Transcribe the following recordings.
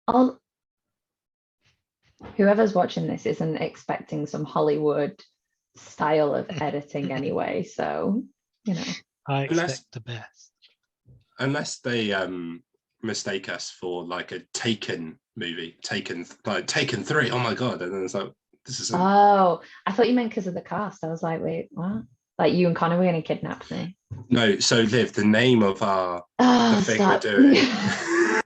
I'll, whoever's watching this isn't expecting some Hollywood style of editing anyway, so I expect Unless- the best. Unless they mistake us for like a Taken movie, Taken 3. Oh my god! And then it's like, this is Oh, I thought you meant because of the cast. I was like, wait, what? Like you and Connor were going to kidnap me? no. So Liv, the name of the thing Stop. we're doing.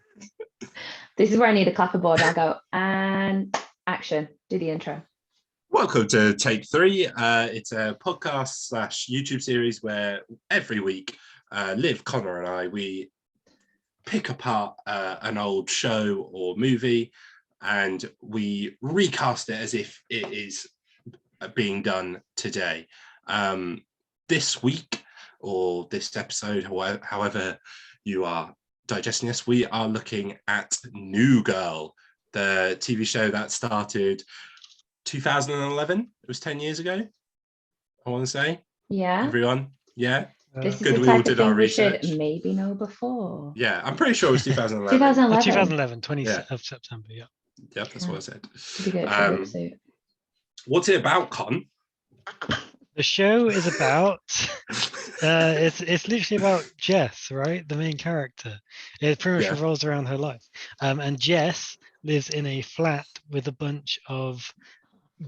This is where I need a clapperboard. I'll go and action. Do the intro. Welcome to Take 3. It's a podcast / YouTube series where every week, Liv, Connor, and I we pick apart an old show or movie, and we recast it as if it is being done today. This week, or this episode, however you are digesting this, we are looking at New Girl, the TV show that started 2011. It was 10 years ago, I want to say. Yeah. Everyone, yeah. This is Good, the we all type did of thing our we should research. maybe know before. Yeah, I'm pretty sure it was 2011. 2011. 2011, 20th Yeah. of September, yeah. Yep, that's what I said. Pretty good for suit. What's it about, Con? The show is about it's literally about Jess, right? The main character. It pretty much Yeah. revolves around her life. And Jess lives in a flat with a bunch of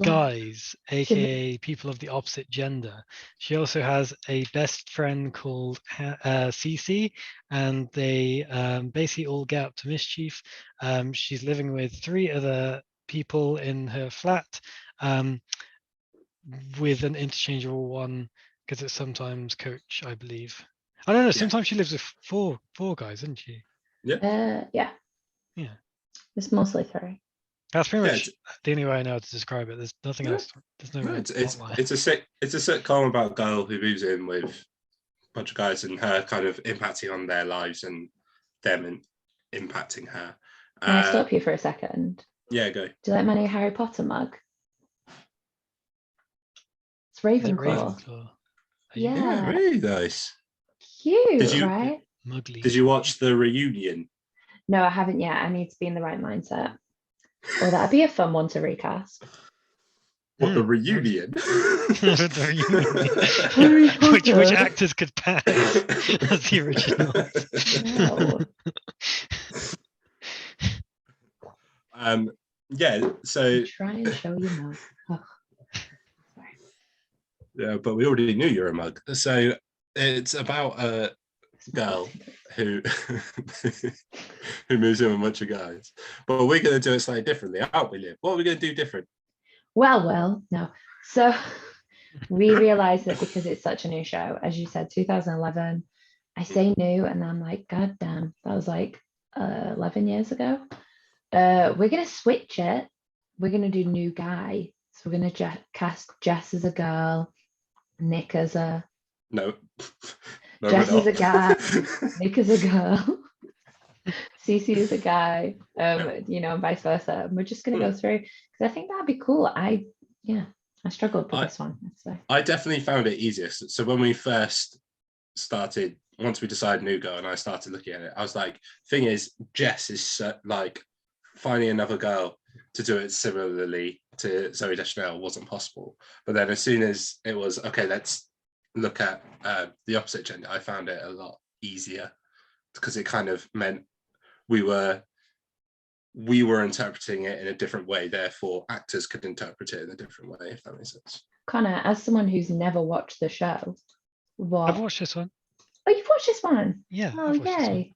guys, aka people of the opposite gender. She also has a best friend called Cece, and they basically all get up to mischief. She's living with 3 other people in her flat, with an interchangeable one because it's sometimes Coach, I believe. I don't know. Yeah. Sometimes she lives with four guys, isn't she? Yeah. Yeah. It's mostly 3. That's pretty Yeah, much the only way I know how to describe it. There's nothing else. There's no. It's plotline. a sitcom about a girl who moves in with a bunch of guys and her kind of impacting on their lives and them impacting her. Can I stop you for a second? Yeah, go. Do you like my new Harry Potter mug? It's Is it Ravenclaw. Ravenclaw? Yeah. Really nice. Cute, you- right? Mugly. Did you watch the reunion? No, I haven't yet. I need to be in the right mindset. Oh, that'd be a fun one to recast. What, the reunion? The Harry reunion. which Potter. actors could pass as the originals? No. Yeah, so Try and show you mug. Oh. Sorry. yeah, but we already knew you're a mug. So it's about a girl who who moves in with a bunch of guys. But we're going to do it slightly differently, aren't we, Liv? What are we going to do different? Well, no. So we realized that because it's such a new show, as you said, 2011. I say new, and I'm like, God damn, that was like 11 years ago. We're gonna switch it. We're gonna do new guy. So we're gonna cast Jess as a girl, Nick as a No. Jess is a guy, Nick is a girl, Cece is a guy, and vice versa. And we're just gonna go through because I think that'd be cool. I struggled with this one. So. I definitely found it easiest. So when we first started, once we decided New Girl and I started looking at it, I was like, thing is, Jess is like finding another girl to do it similarly to Zoe Deschanel wasn't possible. But then as soon as it was, okay, let's look at the opposite gender, I found it a lot easier because it kind of meant we were interpreting it in a different way, therefore actors could interpret it in a different way, if that makes sense. Connor, as someone who's never watched the show, I've watched this one. Oh, you've watched this one? Yeah. Oh, yay.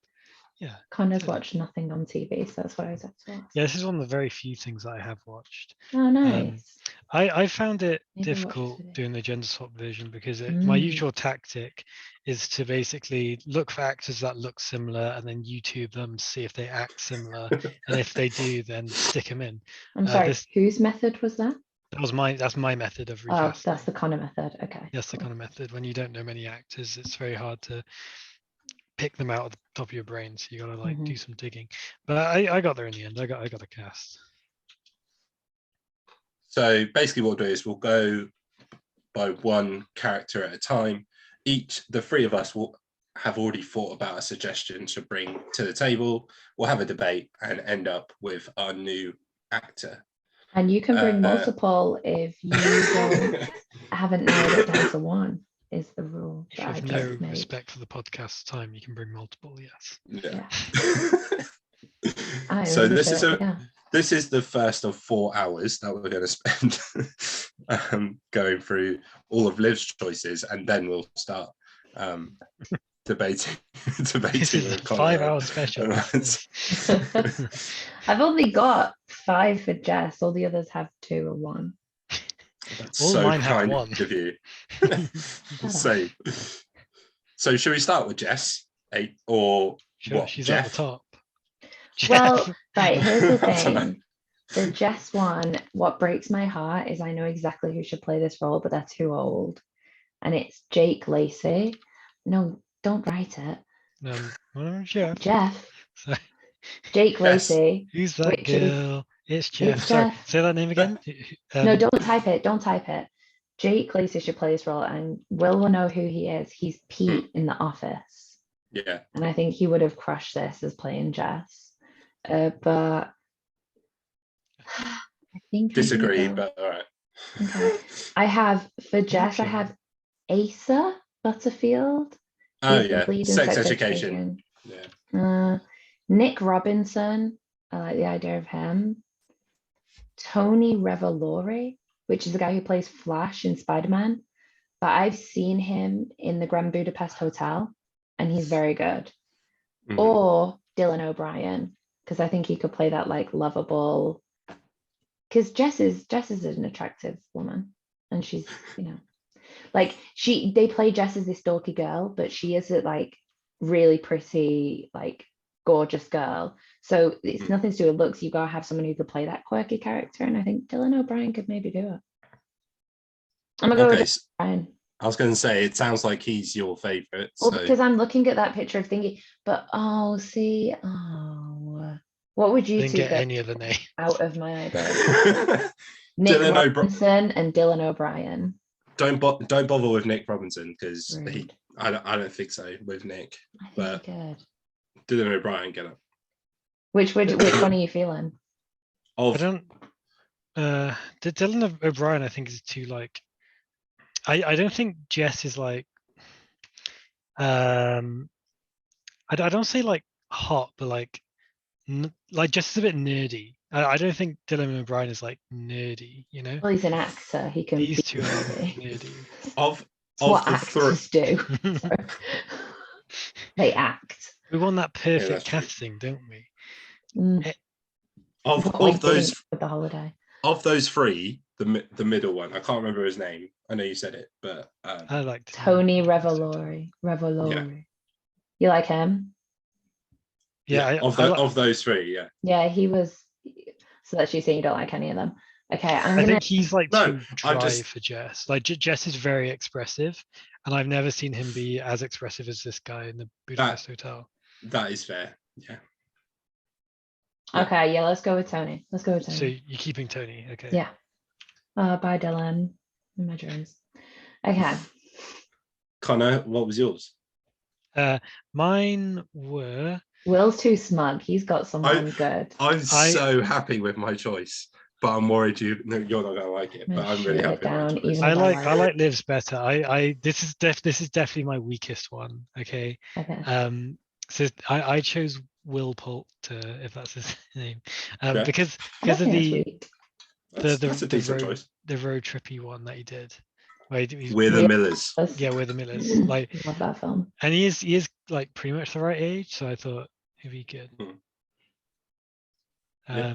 Yeah. Connor's watched nothing on TV, so that's what I was about to ask. Yeah, this is one of the very few things that I have watched. Oh, nice. I found it Never difficult watched it. doing the gender swap version because my usual tactic is to basically look for actors that look similar and then YouTube them, see if they act similar, and if they do, then stick them in. I'm sorry, whose method was that? That's my method of Oh, recasting. that's the Connor method. Okay. That's the kind of method. When you don't know many actors, it's very hard to pick them out of the top of your brain. So you got to do some digging. But I got there in the end. I got a cast. So basically what we'll do is we'll go by one character at a time. The 3 of us will have already thought about a suggestion to bring to the table. We'll have a debate and end up with our new actor. And you can bring multiple if you haven't narrowed it down to one, is the rule. If you have no respect for the podcast time, you can bring multiple, yes. Yeah. I So this is yeah. this is the first of 4 hours that we're going to spend going through all of Liv's choices, and then we'll start debating. This is a 5-hour special. I've only got 5 for Jess. All the others have 2 or 1. That's all so mine have kind 1. of you. So should we start with Jess? Or sure, what? She's Jeff? at the top. Well, right, here's the thing. The Jess one, what breaks my heart is I know exactly who should play this role, but they're too old. And it's Jake Lacey. No, don't write it. Jeff. Jeff. Sorry. Jake Lacey. Who's that girl? It's Jeff. It's Sorry, Jeff. say that name again. No, don't type it. Don't type it. Jake Lacey should play this role, and Will know who he is. He's Pete in The Office. Yeah. And I think he would have crushed this as playing Jess. But I think disagree, but all right. Okay. I have for Jess, I have Asa Butterfield. Oh She's the yeah, lead in Sex Education. Yeah. Nick Robinson. I like the idea of him. Tony Revolori, which is the guy who plays Flash in Spider-Man. But I've seen him in the Grand Budapest Hotel, and he's very good. Mhm. Or Dylan O'Brien, because I think he could play that like lovable. Because Jess is an attractive woman, and she's, like they play Jess as this dorky girl, but she is a like really pretty, like gorgeous girl. So it's nothing to do with looks. You gotta have someone who could play that quirky character, and I think Dylan O'Brien could maybe do it. I'm gonna go with O'Brien. I was going to say, it sounds like he's your favorite. Well, because I'm looking at that picture of thingy, but what would you didn't two get go any of the name out of my idea? Nick Robinson and Dylan O'Brien. Don't bother with Nick Robinson, because I don't think so with Nick. I think good. Dylan O'Brien, get up. Which one are you feeling? I don't. Dylan O'Brien, I think, is too like. I don't think Jess is like. I don't say like hot, but like Jess is a bit nerdy. I don't think Dylan O'Brien is like nerdy, Well, he's an actor. He can He's be too nerdy. Of what actors do. They act. We want that perfect casting, don't we? Of those with the holiday. Of those 3, the middle one, I can't remember his name. I know you said it, but I liked Tony Revolori. Yeah. You like him? Yeah. Of those 3, yeah. Yeah, he was. So that's you saying you don't like any of them. Okay, I think he's like too dry for Jess. Like Jess is very expressive, and I've never seen him be as expressive as this guy in the Budapest Hotel. That is fair. Yeah. Okay, yeah, let's go with Tony. So you're keeping Tony, okay? Yeah. Bye, Dylan. In my dreams. Okay. Connor, what was yours? Mine were. Will's too smug. He's got someone good. I'm so happy with my choice, but I'm worried you're not gonna like it. But I'm really happy with my choice. I like Liv's better. This is definitely my weakest one. Okay. So I chose Will Poulter, if that's his name, because of the road trippy one that he did. We're the Millers. Yeah, We're the Millers. Like, love that film. And he is like pretty much the right age, so I thought he'd be good. Yeah,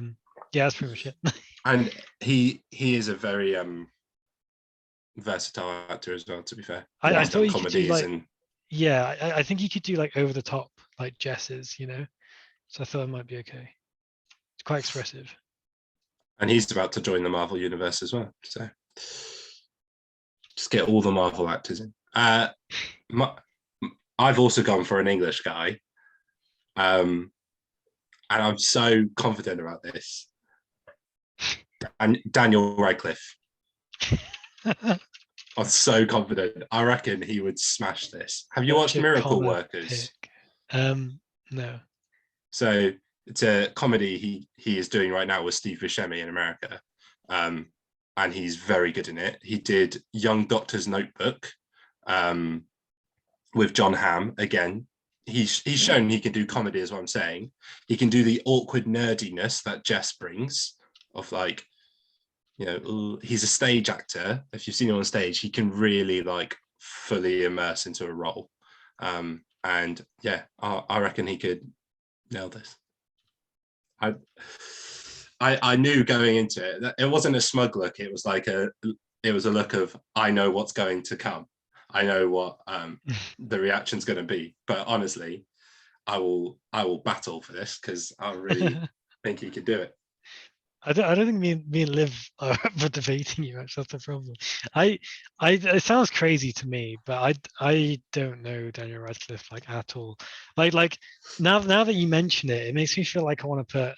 that's pretty much it. And he is a very versatile actor as well, to be fair. I thought he could do like, I think he could do like over the top, like Jess's, So I thought it might be okay. It's quite expressive. And he's about to join the Marvel universe as well, so just get all the Marvel actors in. I've also gone for an English guy, and I'm so confident about this. And Daniel Radcliffe. I'm so confident. I reckon he would smash this. Have you watched Such a Miracle comma Workers? pick. No. So it's a comedy he is doing right now with Steve Buscemi in America, and he's very good in it. He did Young Doctor's Notebook with John Hamm again. He's shown he can do comedy, is what I'm saying. He can do the awkward nerdiness that Jess brings of like, you know, he's a stage actor. If you've seen him on stage, he can really like fully immerse into a role. And yeah, I reckon he could nail this. I knew going into it that it wasn't a smug look. It was like a look of, I know what's going to come. I know what the reaction's going to be. But honestly, I will battle for this because I really think he could do it. I don't think me and Liv are debating you. Actually, that's the problem. It sounds crazy to me, but I don't know Daniel Radcliffe like at all. Like now that you mention it, it makes me feel like I want to put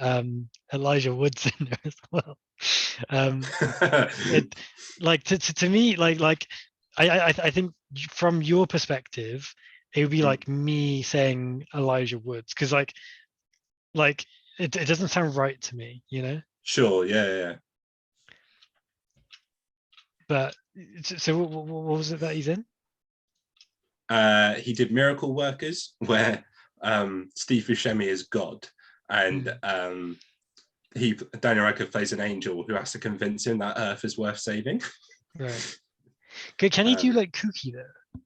Elijah Woods in there as well. It like to me like I think from your perspective, it would be like me saying Elijah Woods because like it doesn't sound right to me, you know. Sure, yeah. But so what was it that he's in? He did Miracle Workers, where Steve Buscemi is God, and Daniel Radcliffe plays an angel who has to convince him that Earth is worth saving. Right. Can he do like Kooky though?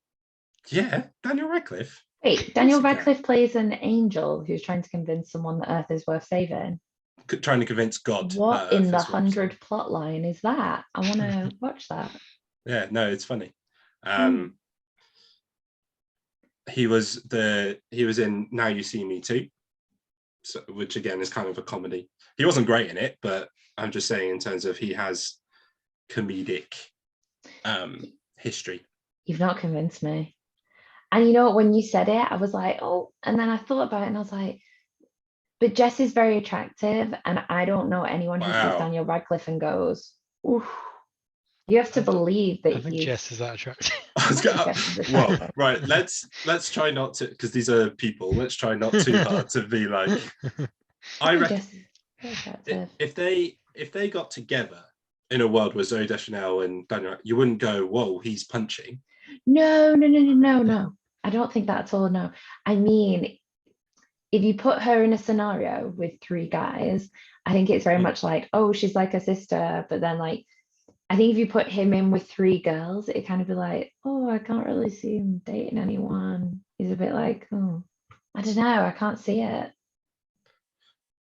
Yeah, Daniel Radcliffe. Wait, Daniel Radcliffe plays an angel who's trying to convince someone that Earth is worth saving. Trying to convince God. What in the 100 plot line is that? I want to watch that. Yeah, no, it's funny. He was in Now You See Me Too, so, which again is kind of a comedy. He wasn't great in it, but I'm just saying in terms of he has comedic history. You've not convinced me. And you know what, when you said it, I was like, oh, and then I thought about it and I was like, but Jess is very attractive, and I don't know anyone who sees Daniel Radcliffe and goes, oof. You have to believe that I think Jess is that attractive. Well, right, let's try not to, because these are people, let's try not too hard to be like, I reckon if they got together in a world with Zooey Deschanel and Daniel, you wouldn't go, whoa, he's punching. No. I don't think that at all, no. I mean, if you put her in a scenario with three guys, I think it's very much like, oh, she's like a sister. But then like, I think if you put him in with three girls, it kind of be like, oh, I can't really see him dating anyone. He's a bit like, oh, I don't know, I can't see it.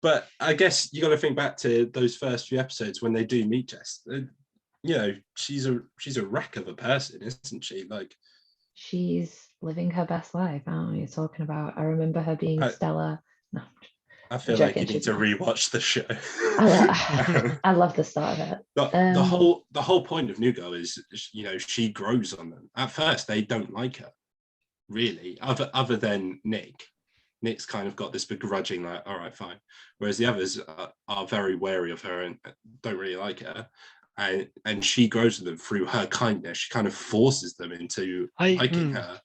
But I guess you got to think back to those first few episodes when they do meet Jess. You know, she's a wreck of a person, isn't she? Like, she's living her best life. I don't know what you're talking about. I remember her being stellar. No, I feel like you need to rewatch the show. I love the start of it. The whole point of New Girl is, you know, she grows on them. At first, they don't like her, really, other than Nick. Nick's kind of got this begrudging, like, all right, fine. Whereas the others are very wary of her and don't really like her. And she grows with them through her kindness. She kind of forces them into liking her.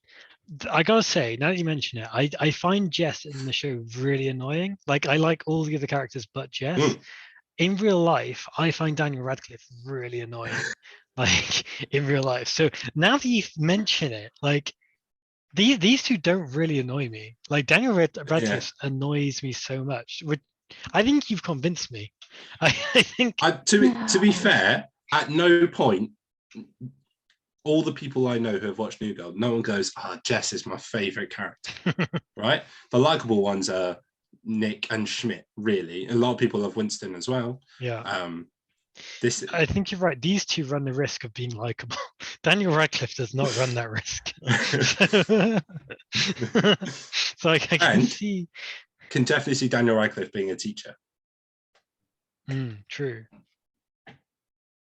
I gotta say, now that you mention it, I find Jess in the show really annoying. Like, I like all the other characters but Jess. In real life, I find Daniel Radcliffe really annoying. Like, in real life. So now that you mention it, like, these two don't really annoy me. Like, Daniel Radcliffe annoys me so much. I think you've convinced me. I think to be fair, at no point, all the people I know who have watched New Girl, no one goes, Jess is my favorite character. Right? The likable ones are Nick and Schmidt, really. A lot of people love Winston as well. Yeah. I think you're right. These two run the risk of being likable. Daniel Radcliffe does not run that risk. So I can see. Can definitely see Daniel Radcliffe being a teacher. True.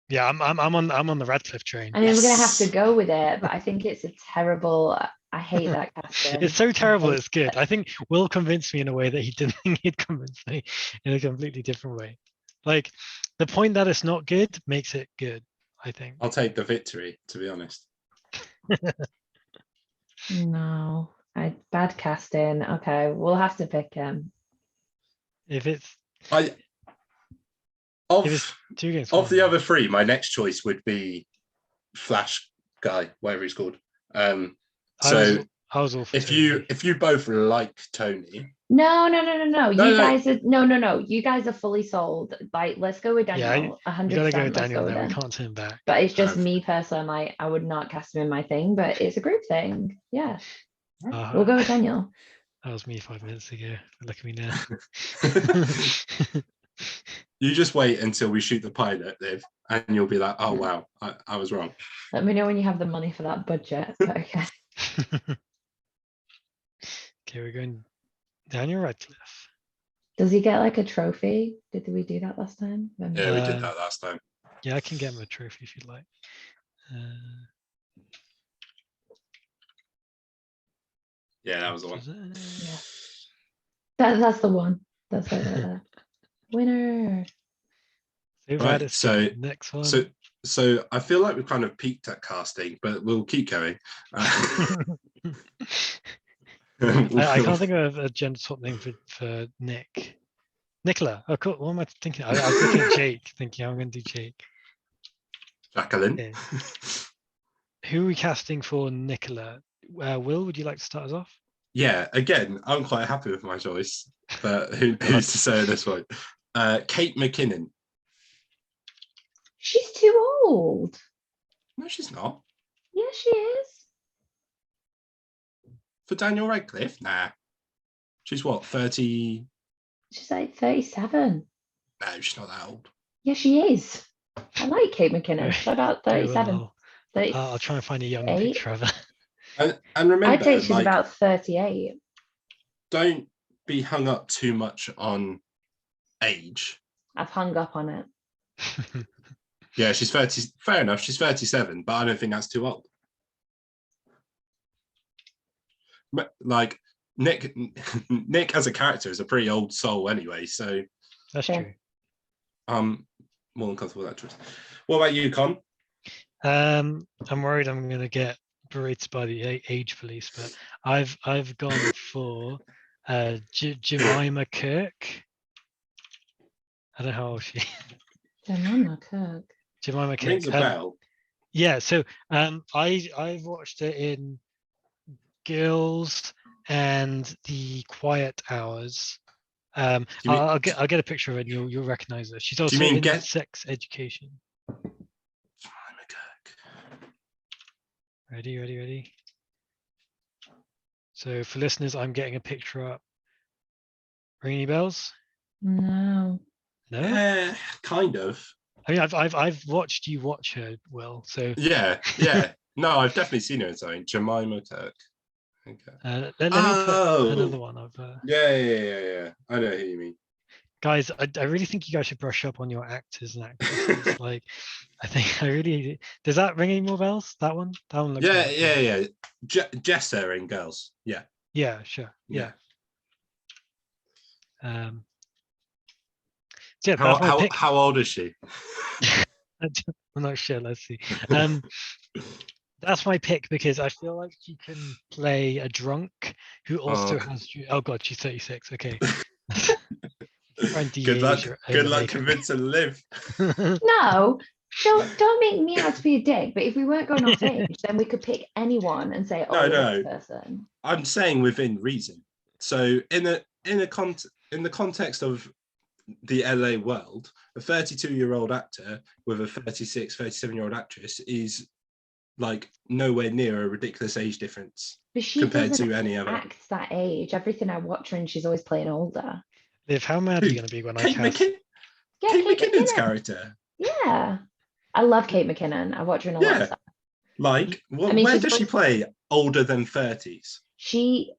Yeah, I'm on the Radcliffe train. I mean, we're gonna have to go with it, but I think it's a terrible. I hate that casting. It's so terrible. It's good. I think Will convinced me in a way that he didn't think he'd convince me in a completely different way. Like, the point that it's not good makes it good. I think. I'll take the victory, to be honest. No, bad casting. Okay, we'll have to pick him. If it's I if it's 2 against of 1, the other three, my next choice would be Flash guy, whatever he's called. So I was all for if Tony. you both like Tony, No. No, You no. guys are no. You guys are fully sold. Like, let's go with Yeah, Daniel. we gotta 100%. go with Let's Daniel go with now. We him. can't turn back. But it's just Um, me personally. I'm like, I would not cast him in my thing, but it's a group thing. Yeah, Uh, we'll go with Daniel. That was me 5 minutes ago. Look at me now. you just wait until we shoot the pilot, Liv, and you'll be like, oh wow, I was wrong. Let me know when you have the money for that budget. But okay. Okay, we're going Daniel Radcliffe. Does he get like a trophy? Did we do that last time? Yeah, we did that last time. Yeah, I can get him a trophy if you'd like. Yeah, that was the one. Yeah. That's the one. That's it. Winner. So Right, it's so- good. Next one. So I feel like we've kind of peaked at casting, but we'll keep going. I can't think of a gender swap name for Nick. Nicola. Oh, cool. What am I thinking? I was looking at Jake, thinking I'm going to do Jake. Jacqueline. Okay. Who are we casting for Nicola? Will, would you like to start us off? Yeah, again, I'm quite happy with my choice, but who's to say this one? Kate McKinnon. She's too old. No, she's not. Yeah, she is. For Daniel Radcliffe? Nah. She's what, 30? She's like 37. No, she's not that old. Yeah, she is. I like Kate McKinnon. She's about 37. I'll try and find a young 38. picture of her. And remember, I'd say she's like, about 38. don't be hung up too much on age. I've hung up on it. Yeah, she's 30. Fair enough. She's 37, but I don't think that's too old. Like Nick as a character is a pretty old soul anyway. So That's Yeah. true. more than comfortable with that choice. What about you, Con? I'm worried I'm going to get berated by the age police, but I've gone for Jemima Kirk. I don't know how old she. Jemima Kirk. Jemima Kirk. Rings a bell. Yeah, so I've watched it in Girls and The Quiet Hours. Do you mean- I'll get a picture of it and you'll recognize her. She's also mean in Get- Sex Education. Jemima Kirk. Ready. So for listeners, I'm getting a picture up. Ring any bells? No. No. Yeah, kind of. I mean, I've watched you watch her, Will. So Yeah. No, I've definitely seen her in something. Jemima Kirk. Okay. let me put another one of. Yeah. I know who you mean. Guys, I really think you guys should brush up on your actors and actresses. Like, I think I really does that ring any more bells? That one looks. Yeah. Jessa in Girls. Yeah. Yeah, sure. Yeah. So yeah, that's my pick. How old is she? I'm not sure. Let's see. That's my pick because I feel like she can play a drunk who also has. Oh God, she's 36. Okay. Good luck convincing Liv. No. Don't make me out to be a dick. But if we weren't going off age, then we could pick anyone and say, "Oh, No. this person." I'm saying within reason. So in the context of the LA world, a 32-year-old actor with a 36, 37-year-old actress is like nowhere near a ridiculous age difference But she compared doesn't to any other. act that age. Everything I watch her and she's always playing older. Liv, how mad are you going to be when I Kate cast? Yeah, Kate McKinnon's McKinnon. character. Yeah. I love Kate McKinnon. I watch her in a lot of Yeah. stuff. Like, I mean, where she's does she play older than 30s? She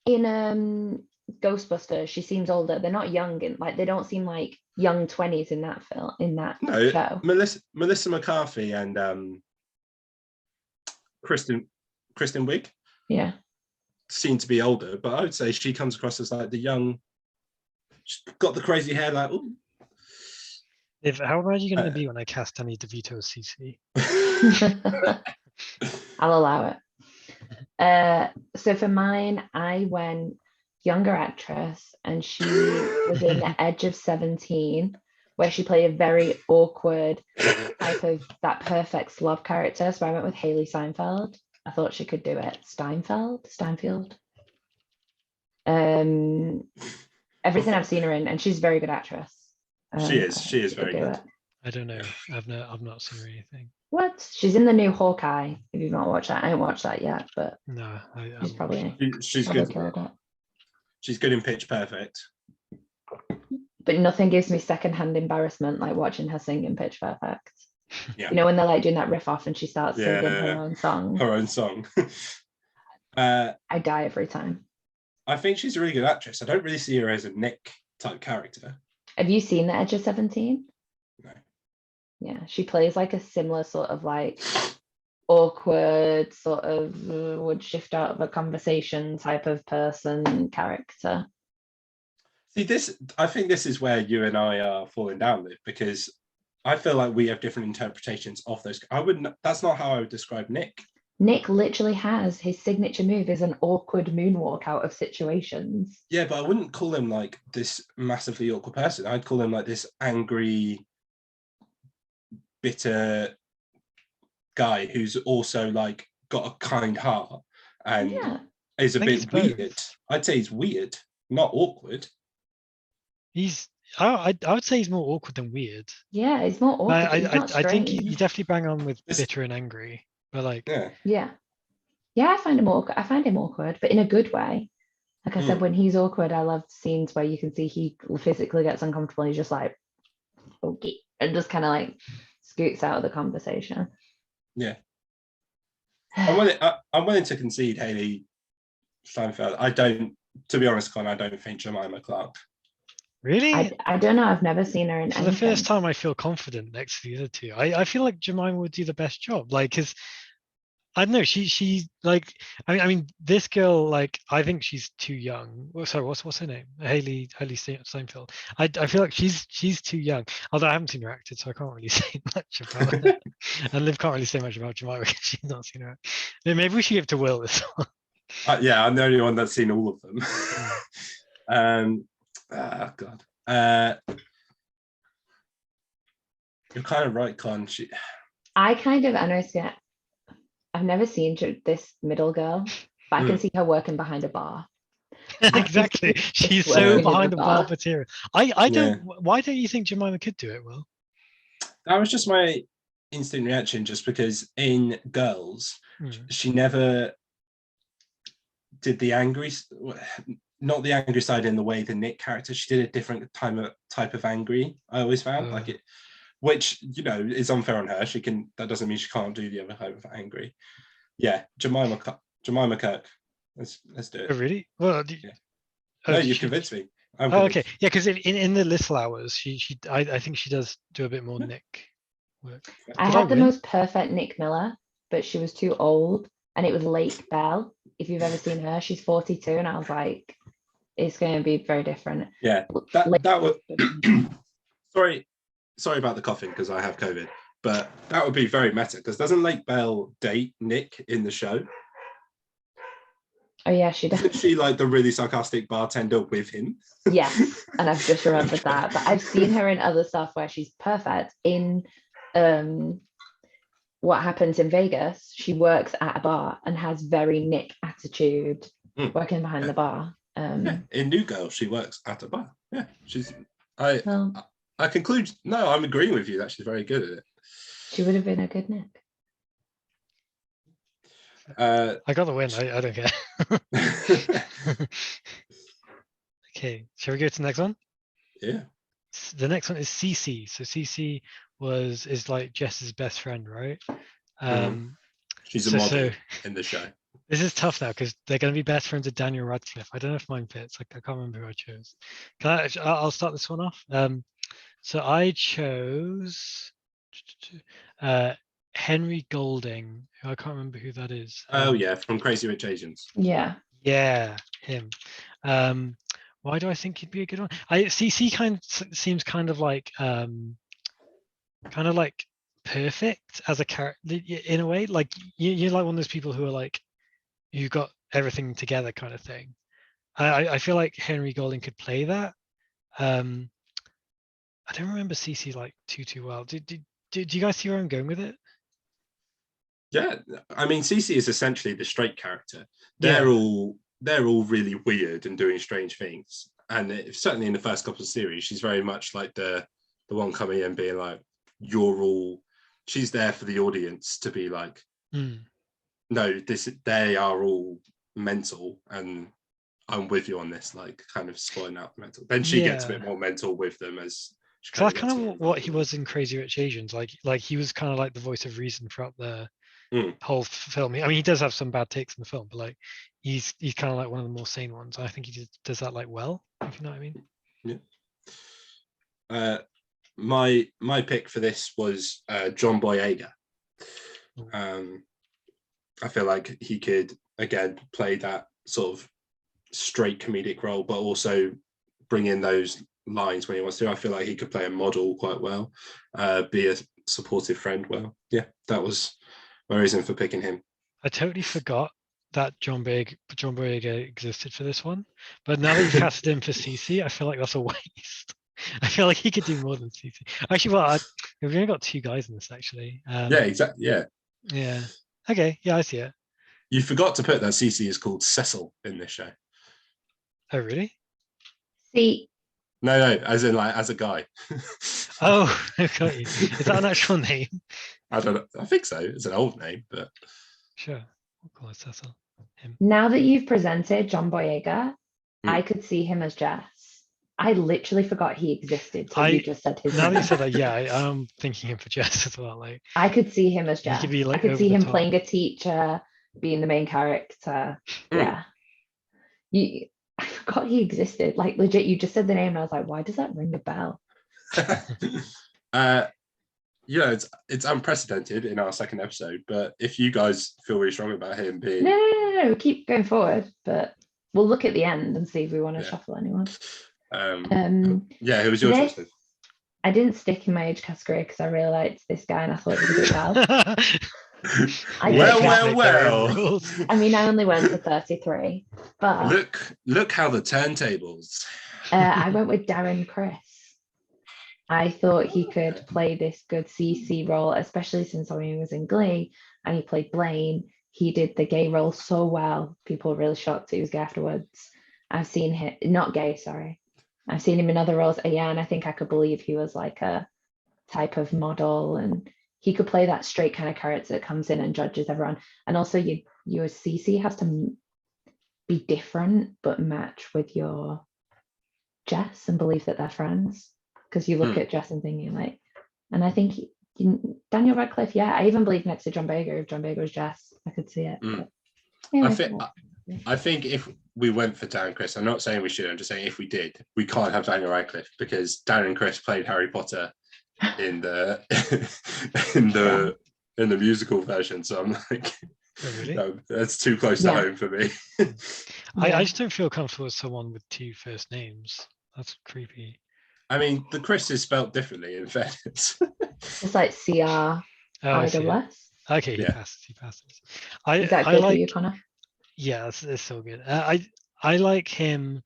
in Ghostbusters, she seems older. They're not young and like they don't seem like young 20s in that film, in that show. Melissa McCarthy and Kristen Wiig Yeah. seem to be older, but I would say she comes across as like the young. She's got the crazy hair, like, ooh. How mad are you going to be when I cast Danny DeVito as CC? I'll allow it. So for mine, I went younger actress, and she was in The Edge of 17, where she played a very awkward type of that perfect love character. So I went with Haley Steinfeld. I thought she could do it. Steinfeld. Everything I've seen her in, and she's a very good actress. She I is think she very could do good. it. I don't know. I've not seen her anything. What? She's in the new Hawkeye. If you've not watched that, I haven't watched that yet, but No, she's probably She's probably good. killed it. She's good in Pitch Perfect. But nothing gives me secondhand embarrassment like watching her sing in Pitch Perfect. Yeah. You know, when they're like doing that riff off and she starts singing her own song. Her own song. I die every time. I think she's a really good actress. I don't really see her as a Nick type character. Have you seen The Edge of 17? No. Yeah, she plays like a similar sort of like awkward sort of would shift out of a conversation type of person character. See, I think this is where you and I are falling down with, because I feel like we have different interpretations of those. That's not how I would describe Nick. Nick literally has his signature move is an awkward moonwalk out of situations. Yeah, but I wouldn't call him like this massively awkward person. I'd call him like this angry, bitter guy who's also like got a kind heart and is a bit weird. I'd say he's weird, not awkward. I would say he's more awkward than weird. Yeah, he's more awkward. He's not I think strange. you definitely bang on with bitter and angry, but like yeah. I find him awkward. I find him awkward, but in a good way. Like I said, when he's awkward, I love scenes where you can see he physically gets uncomfortable. And he's just like, okay, and just kind of like scoots out of the conversation. Yeah. I'm willing to concede Haley Steinfeld. To be honest, Con, I don't think Jemima Clark. Really? I don't know. I've never seen her in anything. For the first time, I feel confident next to the other two. I feel like Jemima would do the best job. Like, because I don't know, she like, I mean, this girl, like, I think she's too young. Oh, sorry, what's her name? Haley Steinfeld. I feel like she's too young. Although I haven't seen her acted, so I can't really say much about her. And Liv can't really say much about Jemima because she's not seen her. Maybe we should give it to Will this one. Yeah, I'm the only one that's seen all of them. God. You're kind of right, Con. I know I've never seen this middle girl, but I can see her working behind a bar. Exactly. She's so behind the bar material. I don't. Why don't you think Jemima could do it, Will? That was just my instant reaction, just because in Girls, she never did the angry, not the angry side in the way the Nick character. She did a different type of angry. I always found like it, which is unfair on her. That doesn't mean she can't do the other type of angry. Yeah, Jemima Kirk. Let's do it. Oh, really? Well, no, you convinced me. Okay. Yeah, because in the Little Hours, I think she does do a bit more Nick work. I had the most perfect Nick Miller, but she was too old, and it was Lake Bell. If you've ever seen her, she's 42, and I was like, it's going to be very different. Yeah, that would. Sorry about the coughing because I have COVID, but that would be very meta. Because doesn't Lake Bell date Nick in the show? Oh yeah, she does. Isn't she like the really sarcastic bartender with him? Yes, and I've just remembered that. But I've seen her in other stuff where she's perfect. In What Happens in Vegas, she works at a bar and has very Nick attitude, working behind the bar. In New Girl, she works at a bar. Yeah, I conclude. No, I'm agreeing with you that she's very good at it. She would have been a good Nick. I got the win. I don't care. Okay, shall we go to the next one? Yeah. The next one is Cece. So Cece is like Jess's best friend, right? She's a model in the show. This is tough now because they're going to be best friends with Daniel Radcliffe. I don't know if mine fits. I can't remember who I chose. I'll start this one off. So I chose Henry Golding, who I can't remember who that is. Oh yeah, from Crazy Rich Asians. Yeah, him. Why do I think he'd be a good one? CC kind of seems kind of like kind of like perfect as a character in a way. Like you're like one of those people who are like, you've got everything together kind of thing. I feel like Henry Golding could play that. I don't remember Cece like too well. Do you guys see where I'm going with it? Yeah, I mean, Cece is essentially the straight character. Yeah. They're all really weird and doing strange things. And certainly in the first couple of series, she's very much like the one coming in being like, you're all. She's there for the audience to be like, no, they are all mental, and I'm with you on this. Like, kind of spoiling out the mental. Then she gets a bit more mental with them as. So that's kind of what he was in Crazy Rich Asians. Like he was kind of like the voice of reason throughout the whole film. I mean, he does have some bad takes in the film, but like he's kind of like one of the more sane ones. I think he does that like well, if you know what I mean. Yeah. My pick for this was John Boyega. I feel like he could again play that sort of straight comedic role, but also bring in those lines when he wants to. I feel like he could play a model quite well, be a supportive friend well. Yeah, that was my reason for picking him. I totally forgot that John Boyega existed for this one, but now that you've casted him for Cece, I feel like that's a waste. I feel like he could do more than Cece. Actually, well, we've only got 2 guys in this actually. Yeah, exactly. Yeah. Yeah. Okay. Yeah, I see it. You forgot to put that Cece is called Cecil in this show. Oh, really? See. No, as in like as a guy. Oh, got you. Is that an actual name? I don't know. I think so. It's an old name, but sure. We'll call it Cecil. Him. Now that you've presented John Boyega, I could see him as Jess. I literally forgot he existed. So you just said his now name. that you said that, yeah, I'm thinking him for Jess as well. Like I could see him as Jess. He could be, like, I could see over the him top. playing a teacher, being the main character. Yeah. I forgot he existed. Like legit, you just said the name and I was like, why does that ring a bell? You know, it's unprecedented in our second episode, but if you guys feel really strong about him being No, keep going forward, but we'll look at the end and see if we want to shuffle anyone. Yeah, who was your choice? I didn't stick in my age category because I really liked this guy and I thought he was a good well. Well. I mean, I only went to 33, but look how the turntables. I went with Darren Criss. I thought he could play this good CC role, especially since he was in Glee and he played Blaine. He did the gay role so well. People were really shocked he was gay afterwards. I've seen him, not gay, sorry. I've seen him in other roles. Yeah, and I think I could believe he was like a type of model and he could play that straight kind of character that comes in and judges everyone. And also your CC has to be different but match with your Jess and believe that they're friends. Because you look at Jess and thinking like, and I think Daniel Radcliffe, yeah, I even believe next to John Boyega, if John Boyega was Jess, I could see it. Anyway, I think if we went for Darren Criss, I'm not saying we should, I'm just saying if we did, we can't have Daniel Radcliffe because Darren Criss played Harry Potter in the in the musical version. So I'm like, really? No, that's too close to home for me. I just don't feel comfortable with someone with 2 first names. That's creepy. I mean, the Chris is spelled differently in fairness. It's like CR-ISS. Okay, he passes. Is that good for you, Connor? Yeah, it's so good. I like him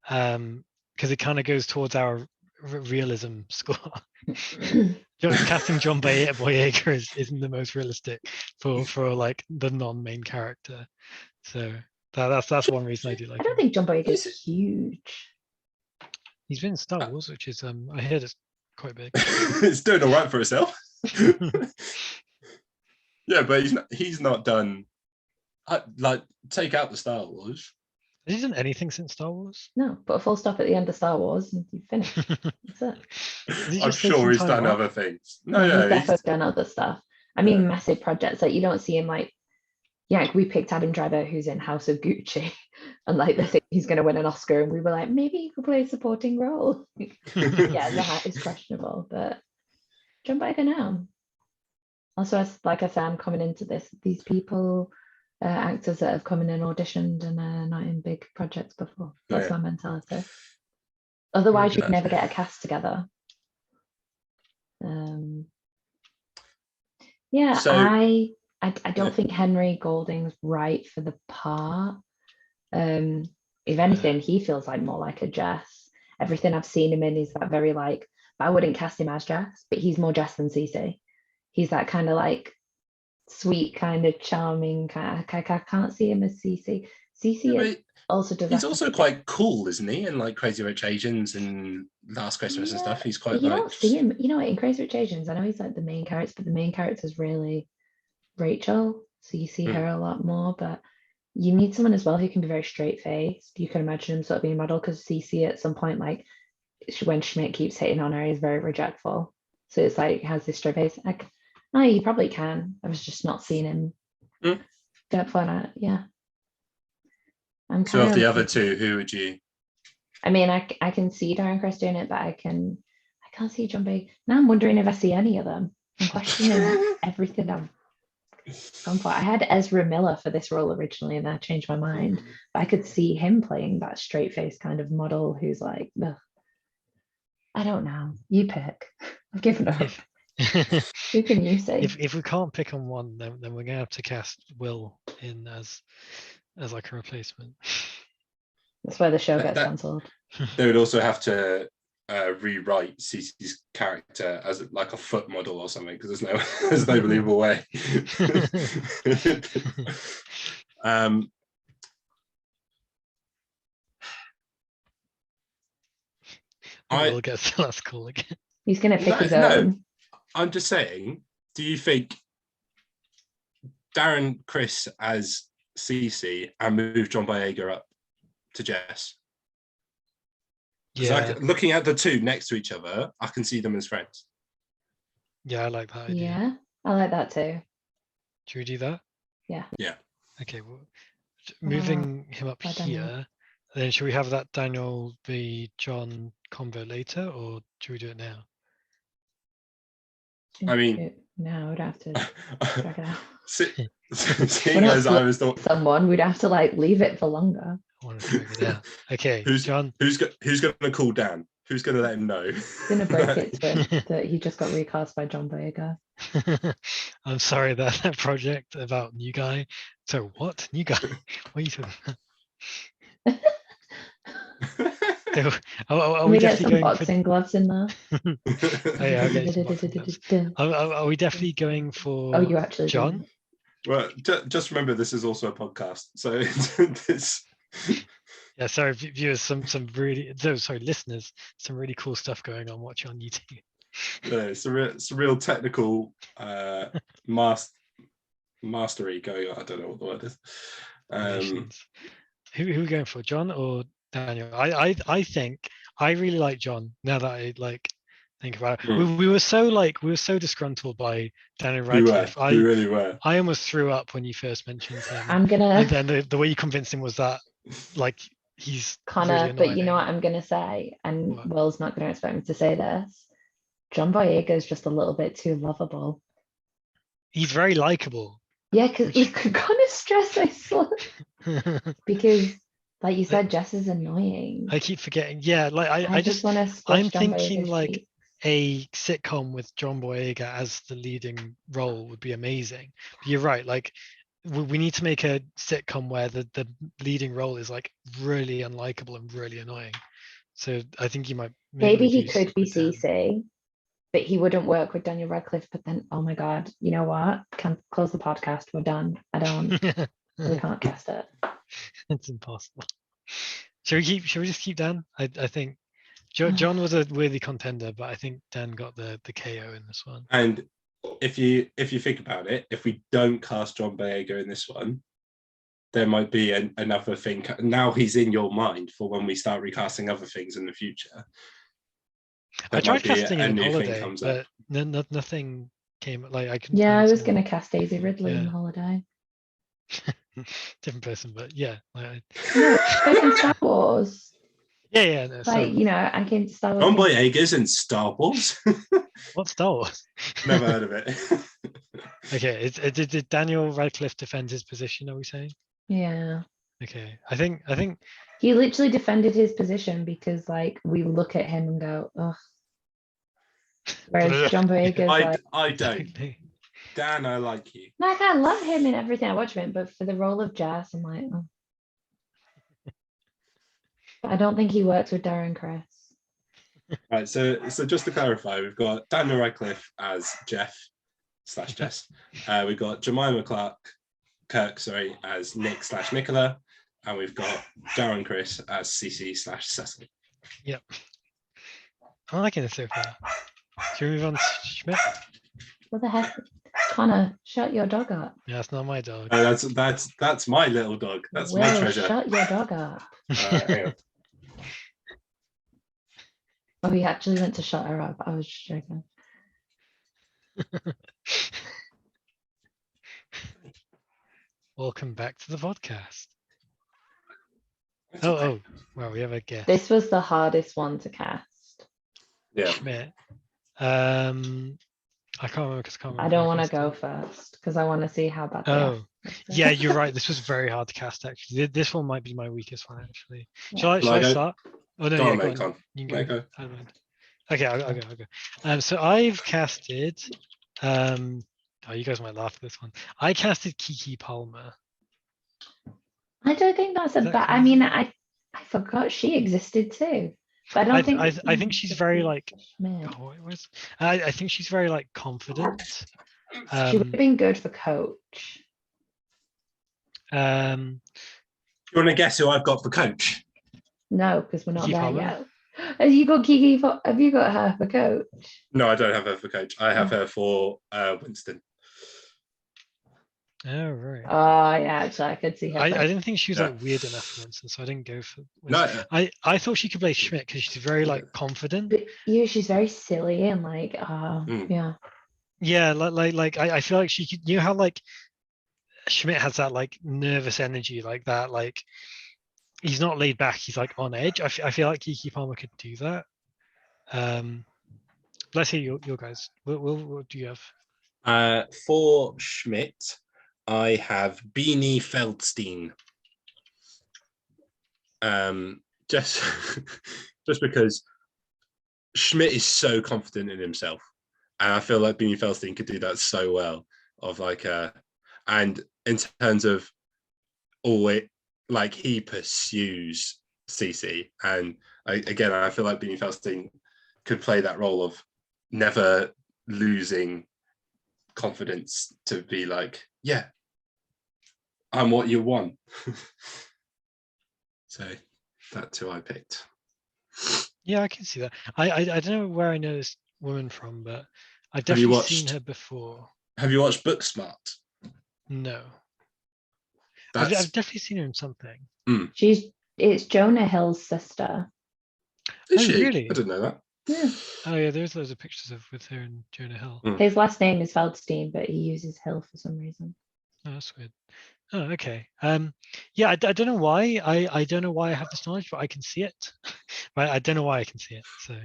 because it kind of goes towards our realism score. Casting John Boyega isn't the most realistic for like the non-main character. So that's one reason I do like I don't think John Boyega is huge. He's been in Star Wars, which is I heard it's quite big. It's doing all right for itself. Yeah, but he's not done. Like, take out the Star Wars. Has he done anything since Star Wars? No, put a full stop at the end of Star Wars and you've finished. That's it. I'm sure he's done other things. No, he's definitely done other stuff. I mean, massive projects. Like, you don't see him like, like we picked Adam Driver, who's in House of Gucci, and like they think he's going to win an Oscar, and we were like, maybe he could play a supporting role. Yeah, that is questionable, but John Boyega now. Also, like I said, I'm coming into these people, actors that have come in and auditioned and are not in big projects before. That's my mentality. Otherwise, you'd never get a cast together. Yeah, So- I don't think Henry Golding's right for the part. If anything, he feels like more like a Jess. Everything I've seen him in is that very like, I wouldn't cast him as Jess, but he's more Jess than Cece. He's that kind of like sweet, kind of charming kind of, I can't see him as Cece. Cece Yeah, but also does he's that also quite cool, isn't he? And like Crazy Rich Asians and Last Christmas and stuff. He's quite you like. don't see him, in Crazy Rich Asians, I know he's like the main character, but the main character is really Rachel. So you see her a lot more, but you need someone as well who can be very straight faced. You can imagine him sort of being a model because Cece at some point, like when Schmidt keeps hitting on her, is very rejectful. So it's like has this straight face. Like, oh, you probably can. I was just not seeing him go for that. Yeah. So of the other two, who would you? I mean, I can see Darren Criss doing it, but I can't see John Boyega. Now I'm wondering if I see any of them. I'm questioning everything I've gone for. I had Ezra Miller for this role originally, and I changed my mind. But I could see him playing that straight face kind of model who's like, ugh. I don't know. You pick. I've given up. Who can you say? If we can't pick on one, then we're gonna have to cast Will in as like a replacement. That's where the show gets cancelled. They would also have to rewrite Cece's character as like a foot model or something, because there's no believable way. Will gets the last call again. He's gonna pick his own. No, I'm just saying, do you think Darren Criss as Cece and move John Boyega up to Jess? Yeah. Looking at the two next to each other, I can see them as friends. Yeah, I like that idea. Yeah, I like that too. Should we do that? Yeah. Yeah. Okay. Well, moving him up here, then should we have that Daniel v. John combo later, or should we do it now? I mean, no, we'd have to check it out. Seeing as I was someone, we'd have to like leave it for longer. I want to drag it down. Okay, John. Who's going to call Dan? Who's going to let him know? He's going to break it to him that he just got recast by John Boyega. I'm sorry that project about new guy. So what? New guy? What are you talking about? So, are we get definitely some going boxing gloves in there? Oh, yeah, I'll get some boxing gloves. Are we definitely going for you actually John? do. Well, just remember this is also a podcast, so this. Yeah, sorry, viewers, some really, sorry, listeners, some really cool stuff going on watching on YouTube. It's a real technical mastery going on. I don't know what the word is. Who are we going for, John or Daniel? I think I really like John now that I like think about it. We were so disgruntled by Daniel Radcliffe. We really were. I almost threw up when you first mentioned him. And then the way you convinced him was that like he's Connor, really but you know what I'm gonna say, and Will's not gonna expect me to say this. John Boyega is just a little bit too lovable. He's very likable. Yeah, because you could kind of stress myself. Because like you said, Jess is annoying. I keep forgetting. Yeah, like I just want to. I'm thinking like a sitcom with John Boyega as the leading role would be amazing. But you're right. Like we need to make a sitcom where the leading role is like really unlikable and really annoying. So I think you might maybe he could be Cece, but he wouldn't work with Daniel Radcliffe. But then, oh my God, you know what? Can't close the podcast. We're done. I don't. We can't cast it. It's impossible. Should we just keep Dan? I think John was a worthy contender, but I think Dan got the KO in this one. And if you think about it, if we don't cast John Boyega in this one, there might be another thing. Now he's in your mind for when we start recasting other things in the future. I tried casting it in Holiday, but nothing came. Like I couldn't. Yeah, I was going to cast Daisy Ridley in Holiday. Different person, but yeah. In Star Wars. Yeah. No, like I came to Star Wars. John Boyega's in Star Wars. What's Star Wars? Never heard of it. Okay, did Daniel Radcliffe defend his position? Are we saying? Yeah. Okay, I think he literally defended his position because like we look at him and go, ugh. Whereas John Boyega's I don't. Dan, I like you. Like, I love him in everything I watch him in, but for the role of Jess, I'm like, oh. I don't think he works with Darren Criss. Right, so just to clarify, we've got Daniel Radcliffe as Jeff/Jess. We've got Jemima Kirk, as Nick/Nicola, and we've got Darren Criss as Cece/Cecil. Yep. I'm liking this so far. Should we move on to Schmidt? What the heck? Connor, shut your dog up. Yeah, that's not my dog. That's my little dog. That's my Will, treasure. shut your dog up. Hang on. Oh, he actually went to shut her up. I was just joking. Welcome back to the podcast. Oh, well, we have a guest. This was the hardest one to cast. Yeah. Schmidt. I can't remember because I can't I remember. don't want to go first because I want to see how bad they are. Oh, yeah, you're right. This was very hard to cast, actually. This one might be my weakest one, actually. Yeah. Shall I go? start? Oh, no, Go yeah, on, go mate, on. Con. You No, can go. go. I don't mind. Okay, I'll go. So I've casted, oh, you guys might laugh at this one. I casted Kiki Palmer. I don't think that's a Is that bad. I crazy? mean, I forgot she existed too. But I don't think. I think she's very like. Schmidt. Oh, I think she's very like confident. She would have been good for coach. Um, You want to guess who I've got for coach? No, because we're not Kiki there Palmer? yet. Have you got Kiki? Have you got her for coach? No, I don't have her for coach. I have her for Winston. oh, right. Yeah, actually, I could see her. I playing. didn't think she was Yeah. like weird enough for Winston, so I didn't go for No, Winston. I thought she could play Schmidt because she's very like confident. But yeah, she's very silly and like, yeah. Yeah, like I feel like she could. You know how like Schmidt has that like nervous energy, like that. Like he's not laid back. He's like on edge. I feel like Kiki Palmer could do that. Let's hear your guys. What do you have? for Schmidt, I have Beanie Feldstein. Just just because Schmidt is so confident in himself, and I feel like Beanie Feldstein could do that so well. Of like, and in terms of like he pursues Cece, and I feel like Beanie Feldstein could play that role of never losing confidence to be like, yeah, I'm what you want. So that's who I picked. Yeah, I can see that. I don't know where I know this woman from, but I've definitely seen her before. Have you watched Booksmart? No. I've definitely seen her in something. It's Jonah Hill's sister. Is she? Really? I didn't know that. Yeah. Oh yeah, there's loads of pictures with her and Jonah Hill. His last name is Feldstein, but he uses Hill for some reason. Oh, that's weird. Oh, okay. Yeah, I don't know why. I don't know why I have this knowledge, but I can see it. Right? I don't know why I can see it. So.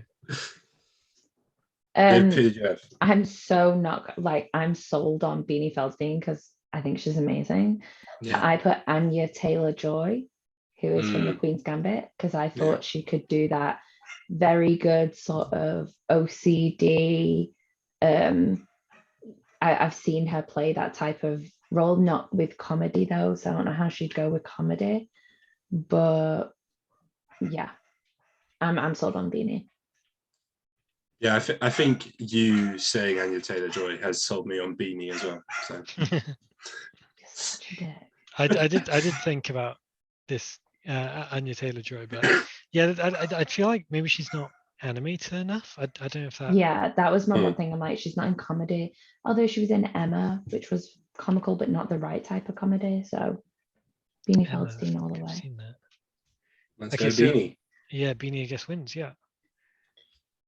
Who did you have? I'm so not like I'm sold on Beanie Feldstein because I think she's amazing. Yeah. I put Anya Taylor-Joy, who is from the Queen's Gambit, because I thought she could do that very good sort of OCD. I've seen her play that type of role, not with comedy though, so I don't know how she'd go with comedy. But yeah, I'm sold on Beanie. Yeah, I think you saying Anya Taylor-Joy has sold me on Beanie as well. So. I did think about this Anya Taylor-Joy, but yeah, I feel like maybe she's not animated enough. I don't know if that. Yeah, that was my one thing. I'm like, she's not in comedy, although she was in Emma, which was comical but not the right type of comedy. So Beanie Feldstein all the way. Seen that. Let's go Beanie. So, yeah, Beanie I guess wins. Yeah.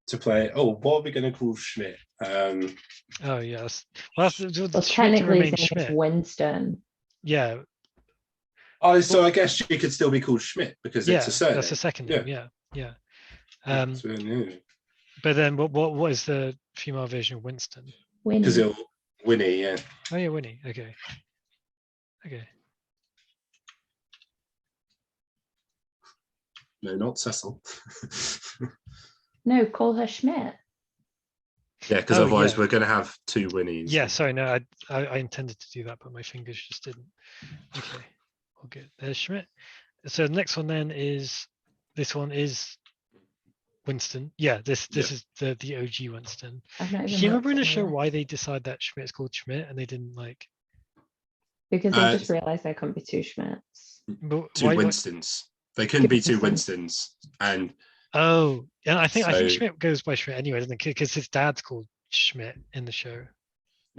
To play. Oh, what are we going to call Schmidt? Oh yes. Well, technically his name is Winston. Yeah. Oh, so I guess she could still be called Schmidt because it's a surname. That's a second name. Yeah. But then, what is the female version of Winston? Because Winnie, yeah. Oh yeah, Winnie. Okay. No, not Cecil. No, call her Schmidt. Yeah, because Oh, otherwise yeah. we're going to have 2 Winnies. Yeah, sorry, no, I intended to do that, but my fingers just didn't. Okay, all good. There's Schmidt. So the next one then is, this one is Winston. Yeah, this is the OG Winston. I've not Do even you remember in looked the at show the why list. they decide that Schmidt's called Schmidt and they didn't like? Because they just realised there couldn't be 2 Schmidts. But 2 why? Winstons. They couldn't be 2 Winston. Winstons, and Oh, yeah, I think So- Schmidt goes by Schmidt anyway, doesn't it? Because his dad's called Schmidt in the show.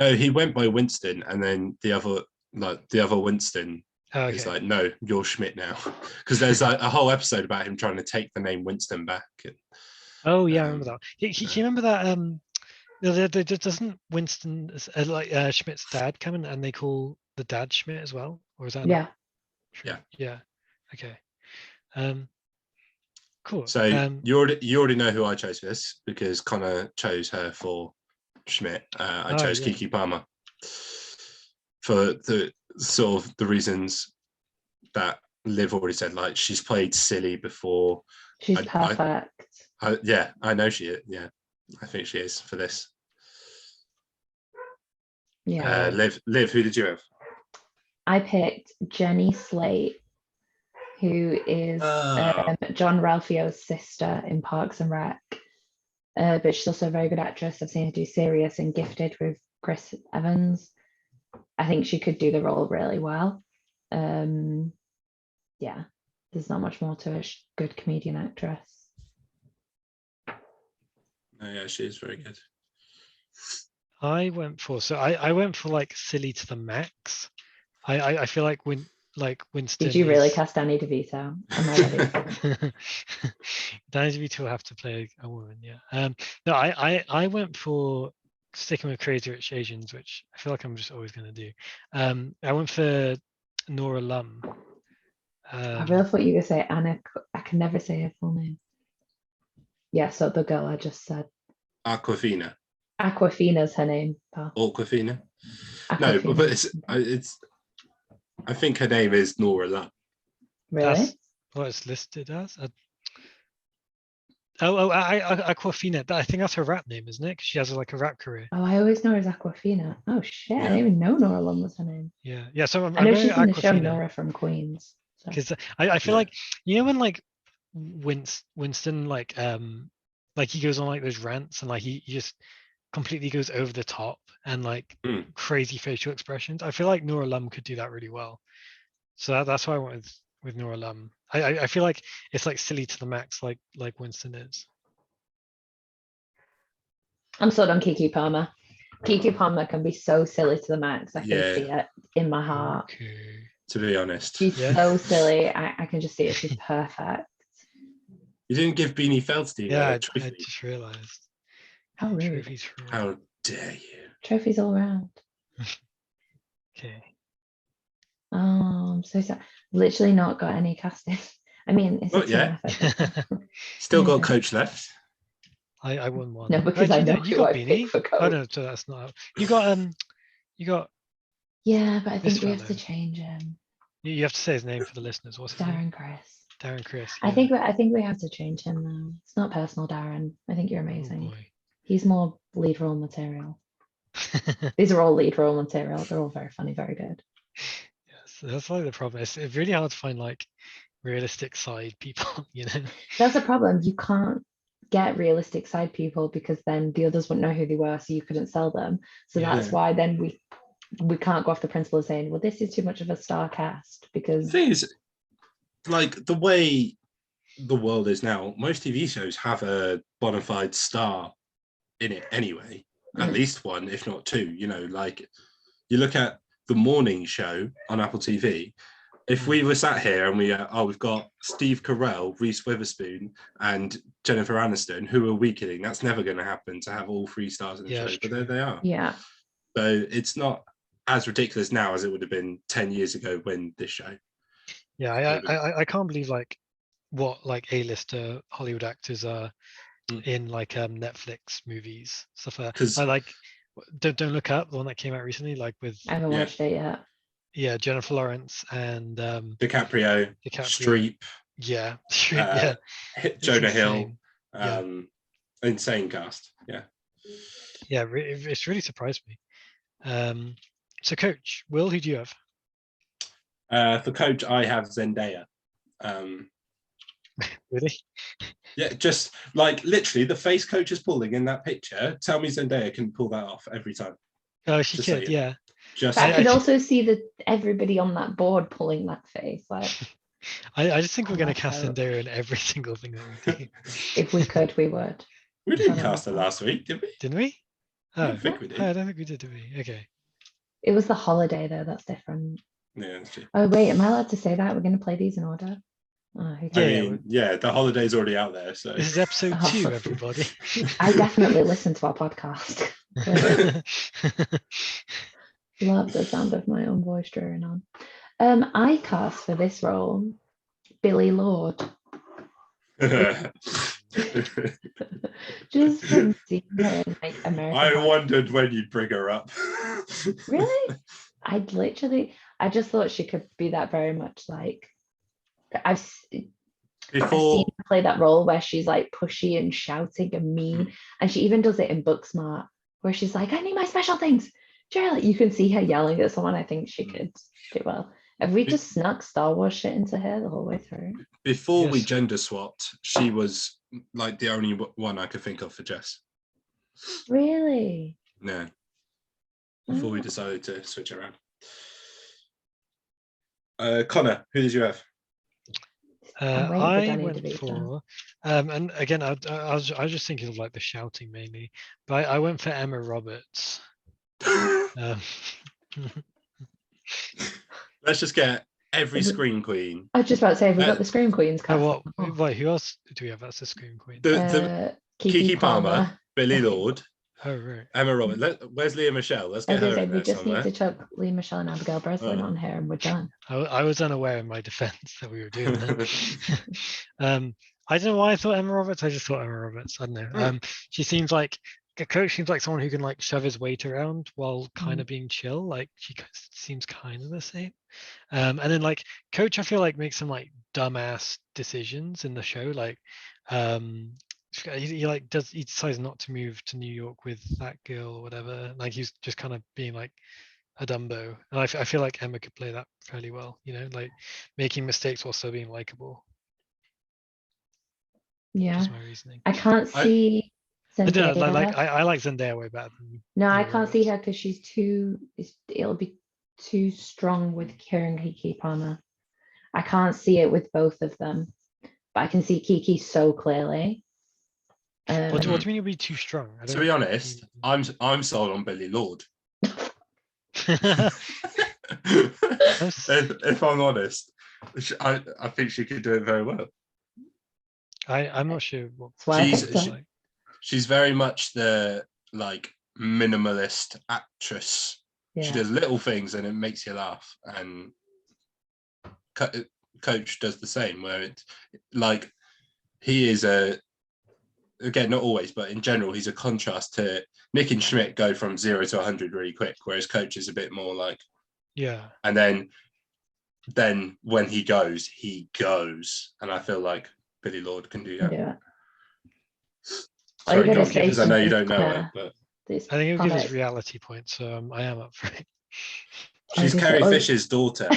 no, he went by Winston, and then the other Winston Oh, is okay. like, no, you're Schmidt now, because there's a whole episode about him trying to take the name Winston back. Oh yeah, I remember that. You yeah. remember that? Doesn't Winston Schmidt's dad come in and they call the dad Schmidt as well, or is that not Yeah. true? Yeah. Okay. Cool. So you already know who I chose for this, because Connor chose her for Schmidt. I chose Kiki Palmer for the sort of the reasons that Liv already said. Like, she's played silly before. She's perfect. I know she is. Yeah, I think she is for this. Yeah. Liv, who did you have? I picked Jenny Slate, who is John Ralphio's sister in Parks and Rec. But she's also a very good actress. I've seen her do Serious and Gifted with Chris Evans. I think she could do the role really well. Yeah, there's not much more to it. She's a good comedian actress. Oh, yeah, she is very good. I went for like silly to the max. I feel like Winston. Did you really cast Danny DeVito? Am I ready? Danny DeVito will have to play a woman, yeah. No, I went for sticking with Crazy Rich Asians, which I feel like I'm just always going to do. I went for Nora Lum. I really thought you were going to say Anna. I can never say her full name. Yeah, so the girl I just said. Aquafina. Aquafina's her name, pal. Aquafina. Aquafina. No, but it's. I think her name is Nora Lum. Really? That's what it's listed as. Aquafina. I think that's her rap name, isn't it? Because she has like a rap career. Oh, I always know her as Aquafina. Oh shit! I didn't even know Nora Lum was her name. Yeah. So I know she's in the show Nora from Queens. Because I feel like, you know, when like Winston like he goes on like those rants and like he just completely goes over the top and like crazy facial expressions. I feel like Nora Lum could do that really well. So that's why I went with Nora Lum. I feel like it's like silly to the max, like Winston is. I'm sold on Kiki Palmer. Kiki Palmer can be so silly to the max. I can see it in my heart. Okay. To be honest, she's so silly. I can just see it. She's perfect. You didn't give Beanie Feldstein a trophy. I just realised. How rude! How dare you? Trophies all around. Okay. Oh, I'm so sorry. Literally not got any casting. I mean, it's a team effort. Still got Coach left. I won one. No, because I know you got Beanie. for Coach. Oh no, so that's not. You got. Yeah, but I think we have to change him. You have to say his name for the listeners. What's his name? Darren Chris. Yeah. I think we have to change him though. It's not personal, Darren. I think you're amazing. He's more lead role material. These are all lead role material. They're all very funny, very good. Yes, that's like the problem. It's really hard to find like realistic side people, you know. That's the problem. You can't get realistic side people because then the others wouldn't know who they were, so you couldn't sell them. So that's why then we can't go off the principle of saying, well, this is too much of a star cast, because the thing is, like, the way the world is now, most TV shows have a bona fide star in it anyway, at least one, if not two. You know, like, you look at the morning show on Apple TV. If we were sat here and we've got Steve Carell, Reese Witherspoon, and Jennifer Aniston, who are we kidding? That's never going to happen, to have all 3 stars in the show. But there they are. Yeah. So it's not as ridiculous now as it would have been 10 years ago when this show. Yeah, I can't believe like what like A-lister Hollywood actors are in like Netflix movies, stuff like that. I like Don't Look Up, the one that came out recently, like with I haven't watched it yet. Yeah, Jennifer Lawrence and DiCaprio, Streep. Yeah, Streep, Jonah Hill. Insane cast. Yeah. Yeah, it's really surprised me. So Coach, Will, who do you have? For Coach, I have Zendaya. Really? Yeah, just like literally the face Coach is pulling in that picture. Tell me Zendaya can pull that off every time. Oh, she Just could, saying. yeah. Just But I could I- also see everybody on that board pulling that face. Like, I just think we're On going to that cast note. Zendaya in every single thing that we do. if we could, we would. we didn't Sorry, cast her Michael. last week, did we? Didn't we? I Oh, don't think we did. I don't think we did we? Okay. It was the holiday though. That's different. Yeah, that's true. Oh wait, am I allowed to say that? We're going to play these in order. Oh, who Yeah, I cares? mean, yeah, the holiday's already out there, so This is episode Oh. 2, everybody. I definitely listen to our podcast. Love the sound of my own voice drawing on. I cast for this role Billy Lord. Just from seeing her in like American I Horror. wondered when you'd bring her up. Really? I just thought she could be that very much like I've seen Before her play that role where she's like pushy and shouting and mean, and she even does it in Booksmart where she's like, I need my special things. Like, you can see her yelling at someone. I think she could do well. Have we just snuck Star Wars shit into her the whole way through? before we Yes. gender swapped, she was like the only one I could think of for Jess. Really? Yeah. Before we Oh. decided to switch around. Connor, who did you have? I'm waiting for I Danny went DeVito. for, and again, I was just thinking of like the shouting mainly, but I went for Emma Roberts. Let's just get every Scream Queen. I was just about to say, have we got the Scream Queens cast? Oh, wait, who else do we have? That's the Scream Queen. The Kiki Palmer, Billy Lord, Oh, right. Emma Roberts. Where's Leah Michelle? Let's I was get her gonna say, in we there just somewhere. need to chuck Lee Michelle and Abigail Breslin on here and we're done. I was unaware in my defense that we were doing that. I don't know why I thought Emma Roberts. I just thought Emma Roberts. I don't know. She seems like a Coach seems like someone who can like shove his weight around while kind of being chill. Like she seems kind of the same. And then like Coach, I feel like makes some like dumbass decisions in the show. Like he decides not to move to New York with that girl or whatever. Like he's just kind of being like a Dumbo, and I feel like Emma could play that fairly well. You know, like making mistakes while still being likable. Yeah, That's my reasoning. I can't see I don't know, Zendaya. I like Zendaya way better than No, I Emma can't see Roberts. her because she's it'll be too strong with Kieran Kiki Palmer. I can't see it with both of them, but I can see Kiki so clearly. What do you mean you'll be too strong? To be honest, I'm sold on Billy Lord. if I'm honest, I think she could do it very well. I'm not sure what she's very much the like minimalist actress. Yeah. She does little things and it makes you laugh, and Coach does the same, where it's like he is again, not always, but in general, he's a contrast to Nick and Schmidt go from 0 to 100 really quick, whereas Coach is a bit more like, yeah. And then when he goes, and I feel like Billy Lord can do that. Yeah. Sorry, because I know you don't know it, but I think it'll give us reality points, so I am up for it. She's Carrie Fisher's daughter.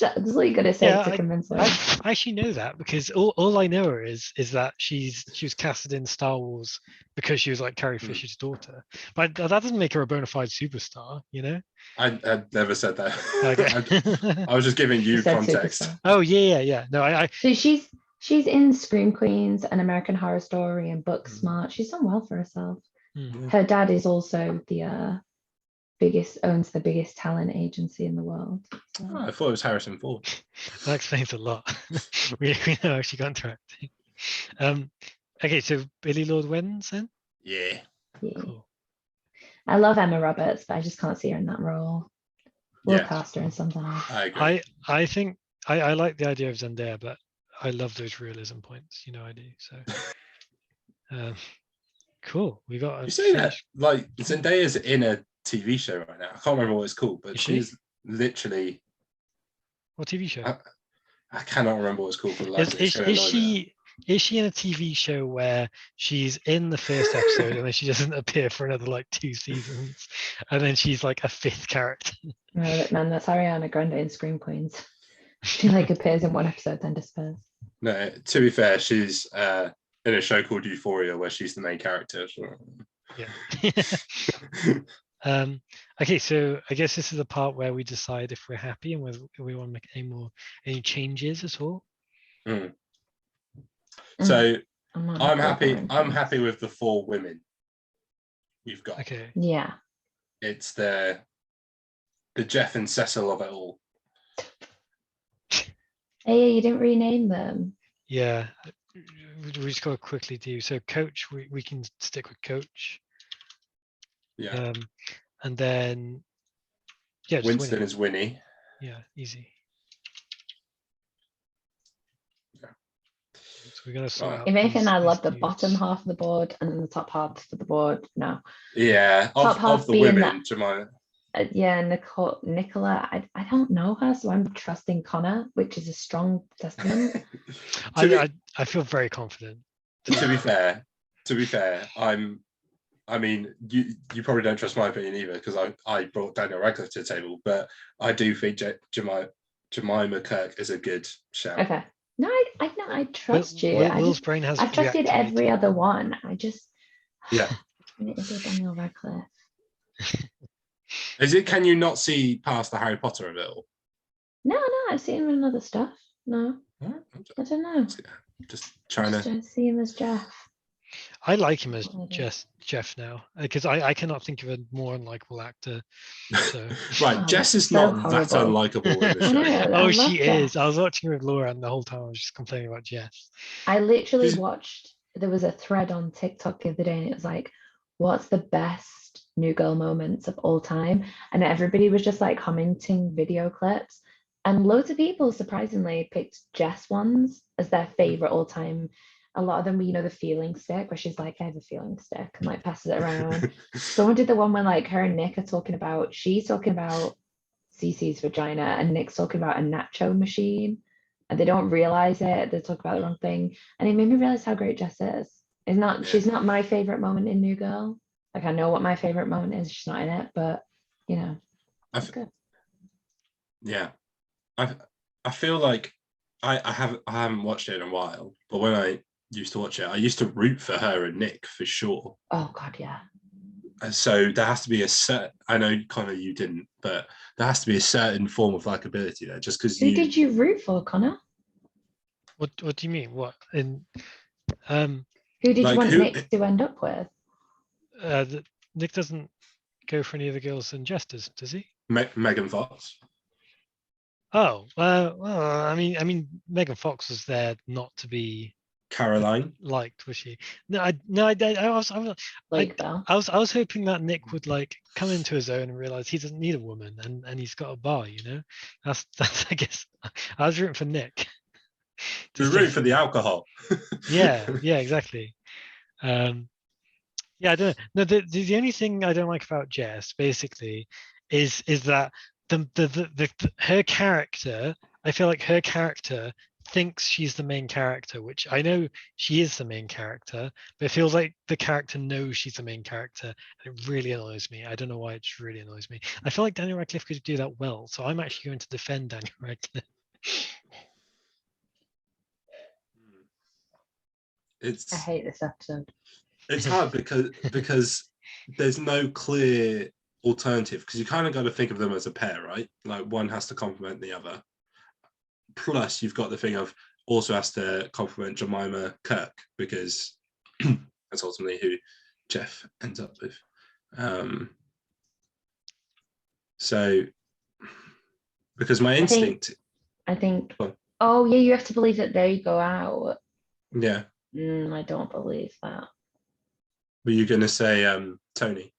That's what you're gonna say to convince her. I actually know that because all I know her is that she was casted in Star Wars because she was like Carrie Fisher's daughter. But that doesn't make her a bona fide superstar, you know? I never said that. Okay. I was just giving you context. Superstar. Oh yeah. No, So she's in Scream Queens and American Horror Story and Booksmart. She's done well for herself. Her dad is also the owns the biggest talent agency in the world. So. Oh, I thought it was Harrison Ford. That explains a lot. we know how she got into acting. Okay, so Billy Lord wins then? Yeah. Cool. I love Emma Roberts, but I just can't see her in that role. We'll Yeah. cast her in something else. I agree. I think I like the idea of Zendaya, but I love those realism points. You know I do. So cool. We got You say that like Zendaya's in a TV show right now. I can't remember what it's called, but she's literally. What TV show? I cannot remember what it's called for the life of me. Is she is she in a TV show where she's in the first episode and then she doesn't appear for another like 2 seasons, and then she's like a 5th character? No, man, that's Ariana Grande in Scream Queens. She like appears in one episode, then disappears. No, to be fair, she's in a show called Euphoria where she's the main character. Yeah. Okay, so I guess this is the part where we decide if we're happy and whether we want to make any changes at all. So I'm happy. I'm happy with the 4 women you've got. Okay. Yeah. It's the Jeff and Cecil of it all. Hey, you didn't rename them. Yeah, we just got to quickly do so. Coach, we can stick with Coach. Yeah. And then yeah, Winston is Winnie. Yeah, easy. Yeah. So we're gonna sort out If anything, I love the dudes. bottom half of the board and then the top half of the board. No. Yeah, Top half of the being women, Jemima. Yeah, Nicola. I don't know her, so I'm trusting Connor, which is a strong testament. I feel very confident. To be fair, I mean, you probably don't trust my opinion either because I brought Daniel Radcliffe to the table, but I do think Jemima Kirk is a good shout. Okay. No, I trust you. Will's brain has. I've trusted every other one. I just. Yeah. Is it Daniel Radcliffe? Is it? Can you not see past the Harry Potter of it all? No, I've seen him in other stuff. No, I don't know. Just trying to see him as Jeff. I like him as Jeff now because I cannot think of a more unlikable actor. So. Right, Jess is so not that unlikable in the show. Oh, she is. I was watching with Laura and the whole time I was just complaining about Jess. I literally watched. There was a thread on TikTok the other day, and it was like, "What's the best New Girl moments of all time?" And everybody was just like commenting video clips, and loads of people surprisingly picked Jess ones as their favorite all time. A lot of them were, the feeling stick, where she's like, "I have a feeling stick," and like passes it around. Someone did the one where like her and Nick are talking about, she's talking about Cece's vagina, and Nick's talking about a nacho machine, and they don't realize it. They talk about the wrong thing, and it made me realize how great Jess is. She's not my favorite moment in New Girl. Like, I know what my favorite moment is. She's not in it, but it's good. Yeah, I feel like I haven't watched it in a while, but when I used to watch it, I used to root for her and Nick for sure. Oh God, yeah. So there has to be a certain. I know, Connor, you didn't, but there has to be a certain form of likability there. Just because. Who did you root for, Connor? What do you mean? What in? Who did you want Nick to end up with? Nick doesn't go for any of the girls in Jesters, does he? Megan Fox. Oh, well, I mean, Megan Fox was there not to be Caroline liked, was she? I was hoping that Nick would like come into his own and realize he doesn't need a woman and he's got a bar, That's I guess I was rooting for Nick. You're rooting for the alcohol. yeah, exactly. Yeah, I don't know. No, the only thing I don't like about Jess basically is that her character, I feel like her character thinks she's the main character, which I know she is the main character, but it feels like the character knows she's the main character, and it really annoys me. I don't know why, it just really annoys me. I feel like Daniel Radcliffe could do that well, so I'm actually going to defend Daniel Radcliffe. I hate this episode. It's hard because there's no clear alternative, because you kind of got to think of them as a pair, right? Like one has to complement the other. Plus, you've got the thing of also has to complement Jemima Kirk, because that's ultimately who Jeff ends up with. So, because my instinct, I think. Oh yeah, you have to believe that they go out. Yeah. I don't believe that. Were you going to say Tony?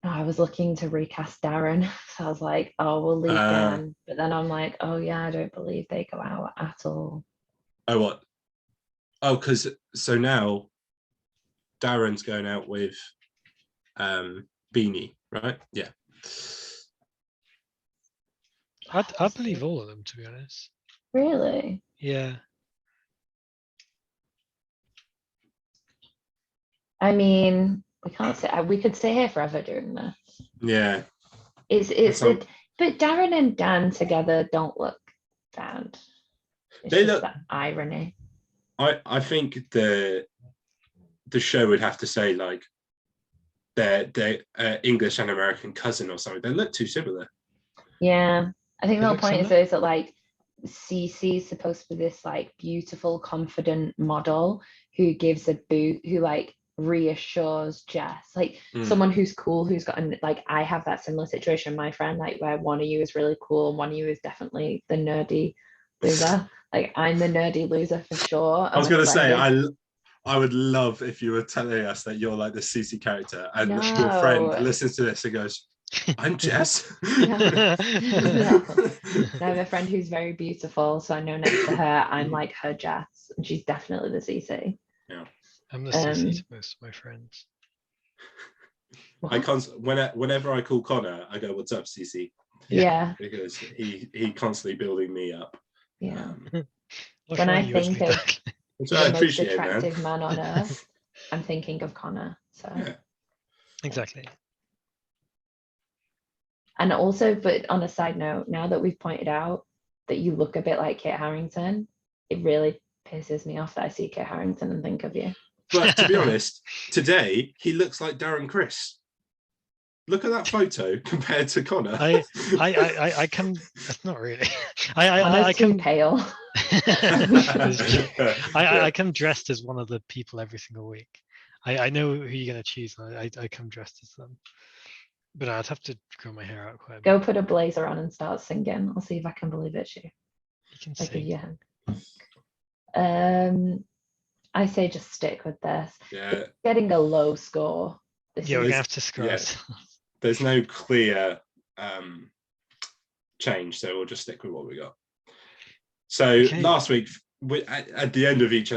I was looking to recast Darren, so I was like, "Oh, we'll leave them." But then I'm like, "Oh yeah, I don't believe they go out at all." Oh what? Oh, because so now Darren's going out with Beanie, right? Yeah. I believe all of them, to be honest. Really? Yeah. I mean, we can't say we could stay here forever doing this. Yeah. But Darren and Dan together don't look bad. It's They just look- that irony. I think the show would have to say like their English and American cousin or something. They look too similar. Yeah, I think They the whole look point similar? is that like Cece is supposed to be this like beautiful, confident model who gives a boot, who like reassures Jess, like someone who's cool, who's got like I have that similar situation, my friend, like where one of you is really cool and one of you is definitely the nerdy loser. Like I'm the nerdy loser for sure. I was going to say, I would love if you were telling us that you're like the Cece character and your friend listens to this and goes, I'm Jess. No. I have a friend who's very beautiful, so I know next to her I'm like her Jess, and she's definitely the Cece. Yeah, I'm the Cece to most of my friends. Whenever I call Connor, I go, "What's up, Cece?" Yeah, because he constantly building me up. Yeah. When I think of which I the most appreciate, attractive man on earth, I'm thinking of Connor. So yeah. Exactly. And also, but on a side note, now that we've pointed out that you look a bit like Kit Harington, it really pisses me off that I see Kit Harington and think of you. But to be honest, today he looks like Darren Criss. Look at that photo compared to Connor. I come. That's not really. I come pale. I come dressed as one of the people every single week. I know who you're gonna choose. I come dressed as them. But I'd have to grow my hair out quite a bit. Go put a blazer on and start singing. I'll see if I can believe it's you. You can sing. I say just stick with this. Yeah. It's getting a low score. We're gonna have to score. Yeah. There's no clear change, so we'll just stick with what we got. So last week, at the end of each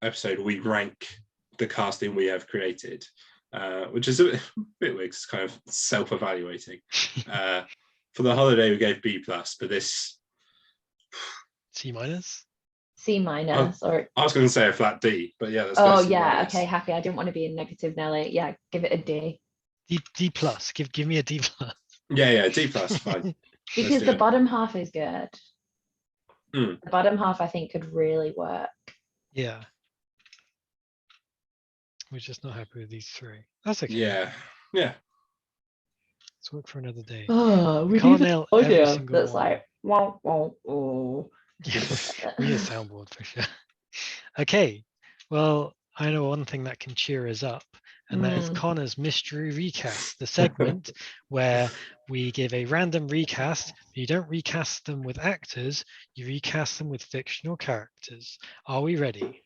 episode, we rank the casting we have created. Which is a bit weird. It's kind of self-evaluating. For the holiday, we gave B+, but this C-. C-, or I was going to say a flat D, but yeah. Okay, happy. I didn't want to be a negative Nelly. Yeah, give it a D. D+. Give me a D+. Yeah, D+, fine. Because the bottom half is good. The bottom half, I think, could really work. Yeah. We're just not happy with these three. That's okay. Yeah. Let's work for another day. Oh, we can't need nail an every audio single that's one. like, wow, wow, oh. We need a soundboard for sure. Okay. Well, I know one thing that can cheer us up, and that is Connor's mystery recast, the segment where we give a random recast. You don't recast them with actors, you recast them with fictional characters. Are we ready?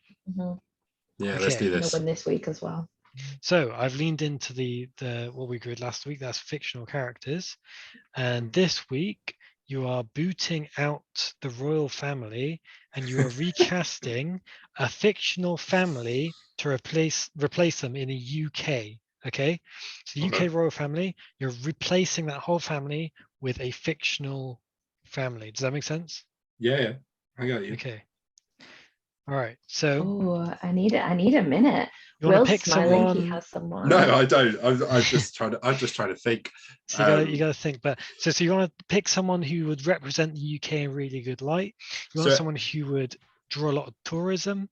Yeah, let's do this. I'm gonna win this week as well. So I've leaned into the what we agreed last week. That's fictional characters, and this week you are booting out the royal family, and you are recasting a fictional family to replace them in the UK. Okay, so the UK royal family, you're replacing that whole family with a fictional family. Does that make sense? Yeah, I got you. Okay. All right. So I need a minute. Will's pick smiling. someone. He has someone. No, I don't. I'm just trying to think. So you gotta think. But so you want to pick someone who would represent the UK in really good light. You want someone who would draw a lot of tourism.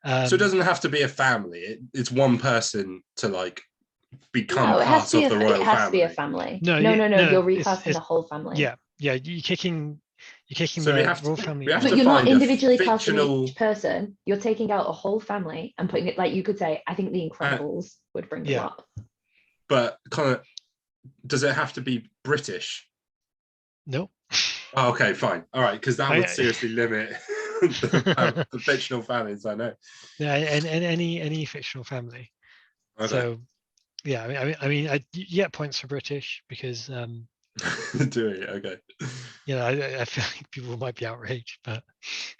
So it doesn't have to be a family. It's one person to like become part of the royal family. It has to be a family. No. You're recasting the whole family. Yeah. You're kicking so the royal family. But you're not individually casting each person. You're taking out a whole family and putting it, like you could say, I think the Incredibles would bring them up. But kind of, does it have to be British? No. Oh, okay, fine. All right, because that would seriously limit the fictional families I know. Yeah, and any fictional family. Okay. So yeah, I mean, you get points for British because do it, okay. I feel like people might be outraged, but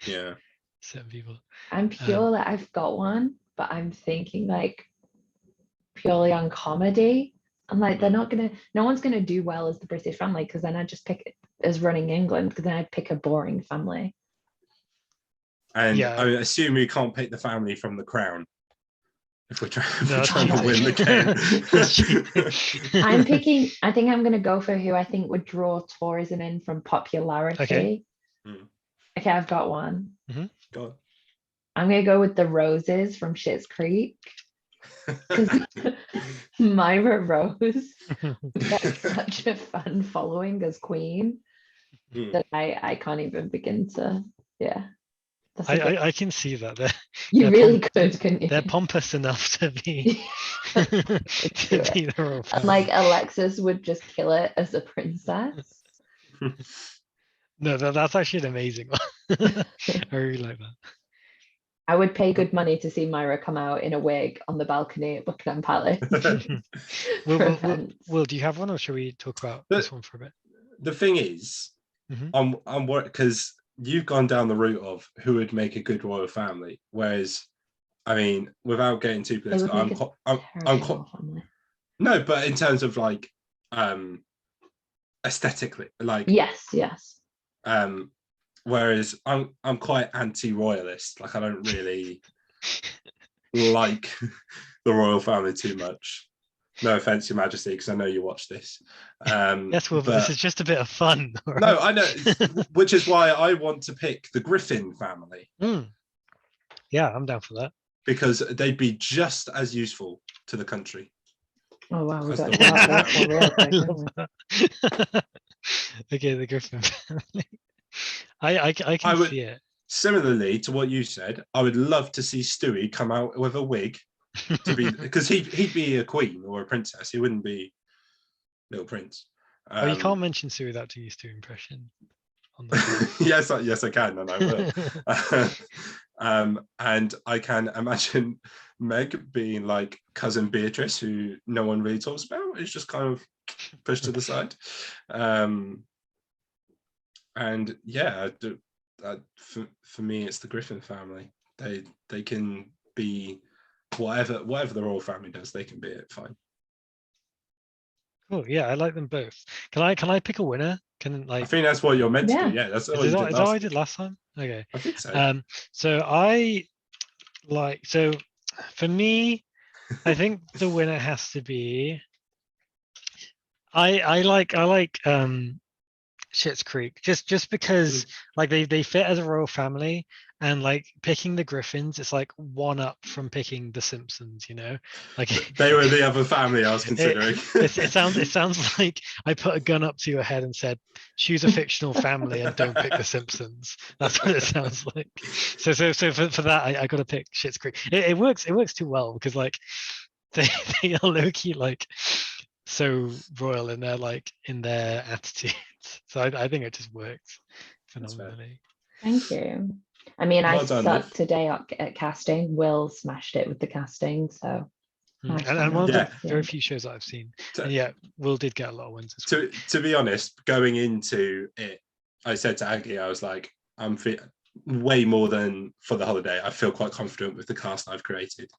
yeah, certain people. I'm pure that I've got one, but I'm thinking like purely on comedy. I'm like, no one's gonna do well as the British family, because then I just pick it as running England, because then I'd pick a boring family. And I assume you can't pick the family from The Crown. if we're trying, No, that's to win the That's game. cheating. I'm picking. I think I'm going to go for who I think would draw tourism in from popularity. Okay. Okay, I've got one. Go on. I'm going to go with the Roses from Schitt's Creek. Because Myra Rose gets such a fan following as Queen that I can't even begin to. Yeah. That's a good- I can see that. you they're really could, couldn't you? They're pompous enough to be do to be the royal And family. like Alexis would just kill it as a princess. No, that's actually an amazing one. I really like that. I would pay good money to see Myra come out in a wig on the balcony at Buckingham Palace. Will, do you have one, or should we talk about this one for a bit? The thing is, I'm worried because you've gone down the route of who would make a good royal family, whereas, I mean, without getting too political, no, but in terms of like aesthetically, like yes. Whereas I'm quite anti-royalist. Like I don't really like the royal family too much. No offense, Your Majesty, because I know you watch this. Yes, well, but this is just a bit of fun. Right? No, I know, which is why I want to pick the Griffin family. Yeah, I'm down for that. Because they'd be just as useful to the country. Oh wow, we got that. Okay, the Griffin family. I can see it. Similarly to what you said, I would love to see Stewie come out with a wig to be, because he'd be a queen or a princess. He wouldn't be Little Prince. Oh, you can't mention Stewie without doing his Stewie impression. On the yes, I can, and I will. And I can imagine Meg being like cousin Beatrice, who no one really talks about. It's just kind of pushed to the side. And yeah, for me, it's the Griffin family. They can be whatever the royal family does. They can be it fine. Cool. Yeah, I like them both. Can I pick a winner? I think that's what you're meant to do. Yeah, that's what is that what I did last time? Okay. I think so. So for me, I think the winner has to be. I like Schitt's Creek just because like they fit as a royal family, and like picking the Griffins, it's like one up from picking the Simpsons, you know, like they were the other family I was considering. It sounds like I put a gun up to your head and said, choose a fictional family and don't pick the Simpsons. That's what it sounds like. So for that, I got to pick Schitt's Creek. It works too well because like they are low-key like so royal in their attitudes. So I think it just works phenomenally. Thank you. I mean, I done, sucked Liv. today at casting. Will smashed it with the casting, so. And one of the very few shows that I've seen. And yeah, Will did get a lot of wins. To be honest, going into it, I said to Aggie, I was like, I'm way more than for the holiday. I feel quite confident with the cast I've created.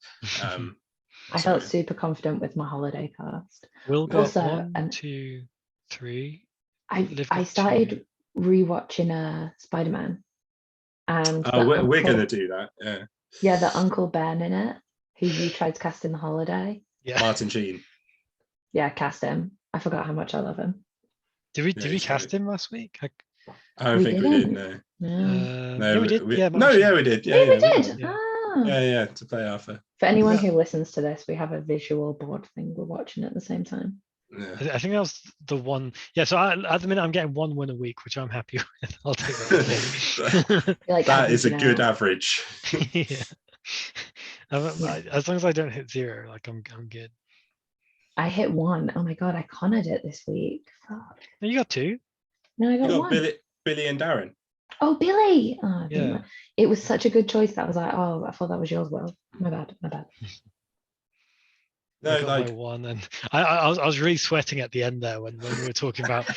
I felt super confident with my holiday cast. Will got 1, 2, 3. I started rewatching Spider-Man. And we're gonna do that. Yeah, the Uncle Ben in it, who you tried to cast in the holiday. Yeah, Martin Sheen. Yeah, cast him. I forgot how much I love him. Did we cast him last week? I don't think we did. No. Yeah, we did. We did. Yeah, we did. Yeah, we did. Yeah. Yeah, to play Arthur. For anyone who listens to this, we have a visual board thing we're watching at the same time. Yeah. I think that was the one. Yeah, so at the minute I'm getting 1 win a week, which I'm happy with. I'll take that. That is a good average. Yeah. As long as I don't hit 0, like I'm good. I hit 1. Oh my god, I connored it this week. Fuck. No, you got 2. No, I got 1. Billy and Darren. Oh, Billy. Oh, yeah. It was such a good choice that I was like, oh, I thought that was yours, Will. My bad. No, I got my 1, and I was really sweating at the end there when we were talking about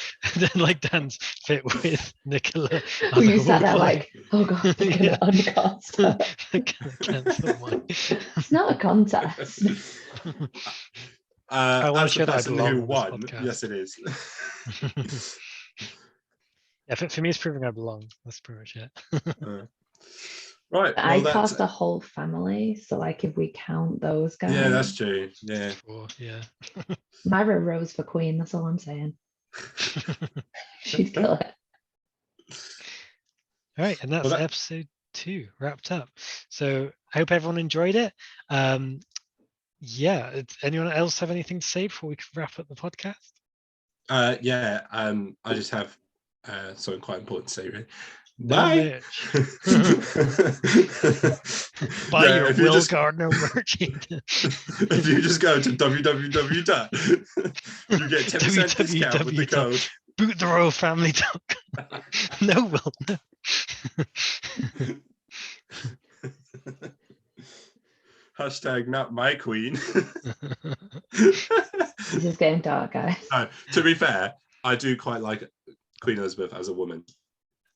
like Dan's fit with Nicola. You sat there like, oh god, they're gonna uncast her. It's not a contest. As the person who won, yes, it is. Yeah, for me, it's proving I belong. That's pretty much it. Right. But Well, I that's cast a whole family, so like if we count those guys, yeah, that's true. Yeah. Yeah. Myra Rose for Queen. That's all I'm saying. She'd kill it. All right, and that's Well, that- episode 2 wrapped up. So I hope everyone enjoyed it. Yeah, anyone else have anything to say before we wrap up the podcast? Yeah. I just have something quite important to say. Really. No Bye. merch. Buy Yeah, your if you Will just- Gardner merch. If you just go to www. You get 10% discount with the code. boottheroyalfamily.com. No, Will, no. Hashtag not my queen. This is getting dark, guys. To be fair, I do quite like Queen Elizabeth as a woman.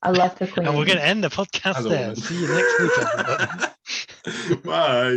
I love the Queen. And we're going to end the podcast As a there. woman. See you next week, everybody. Bye.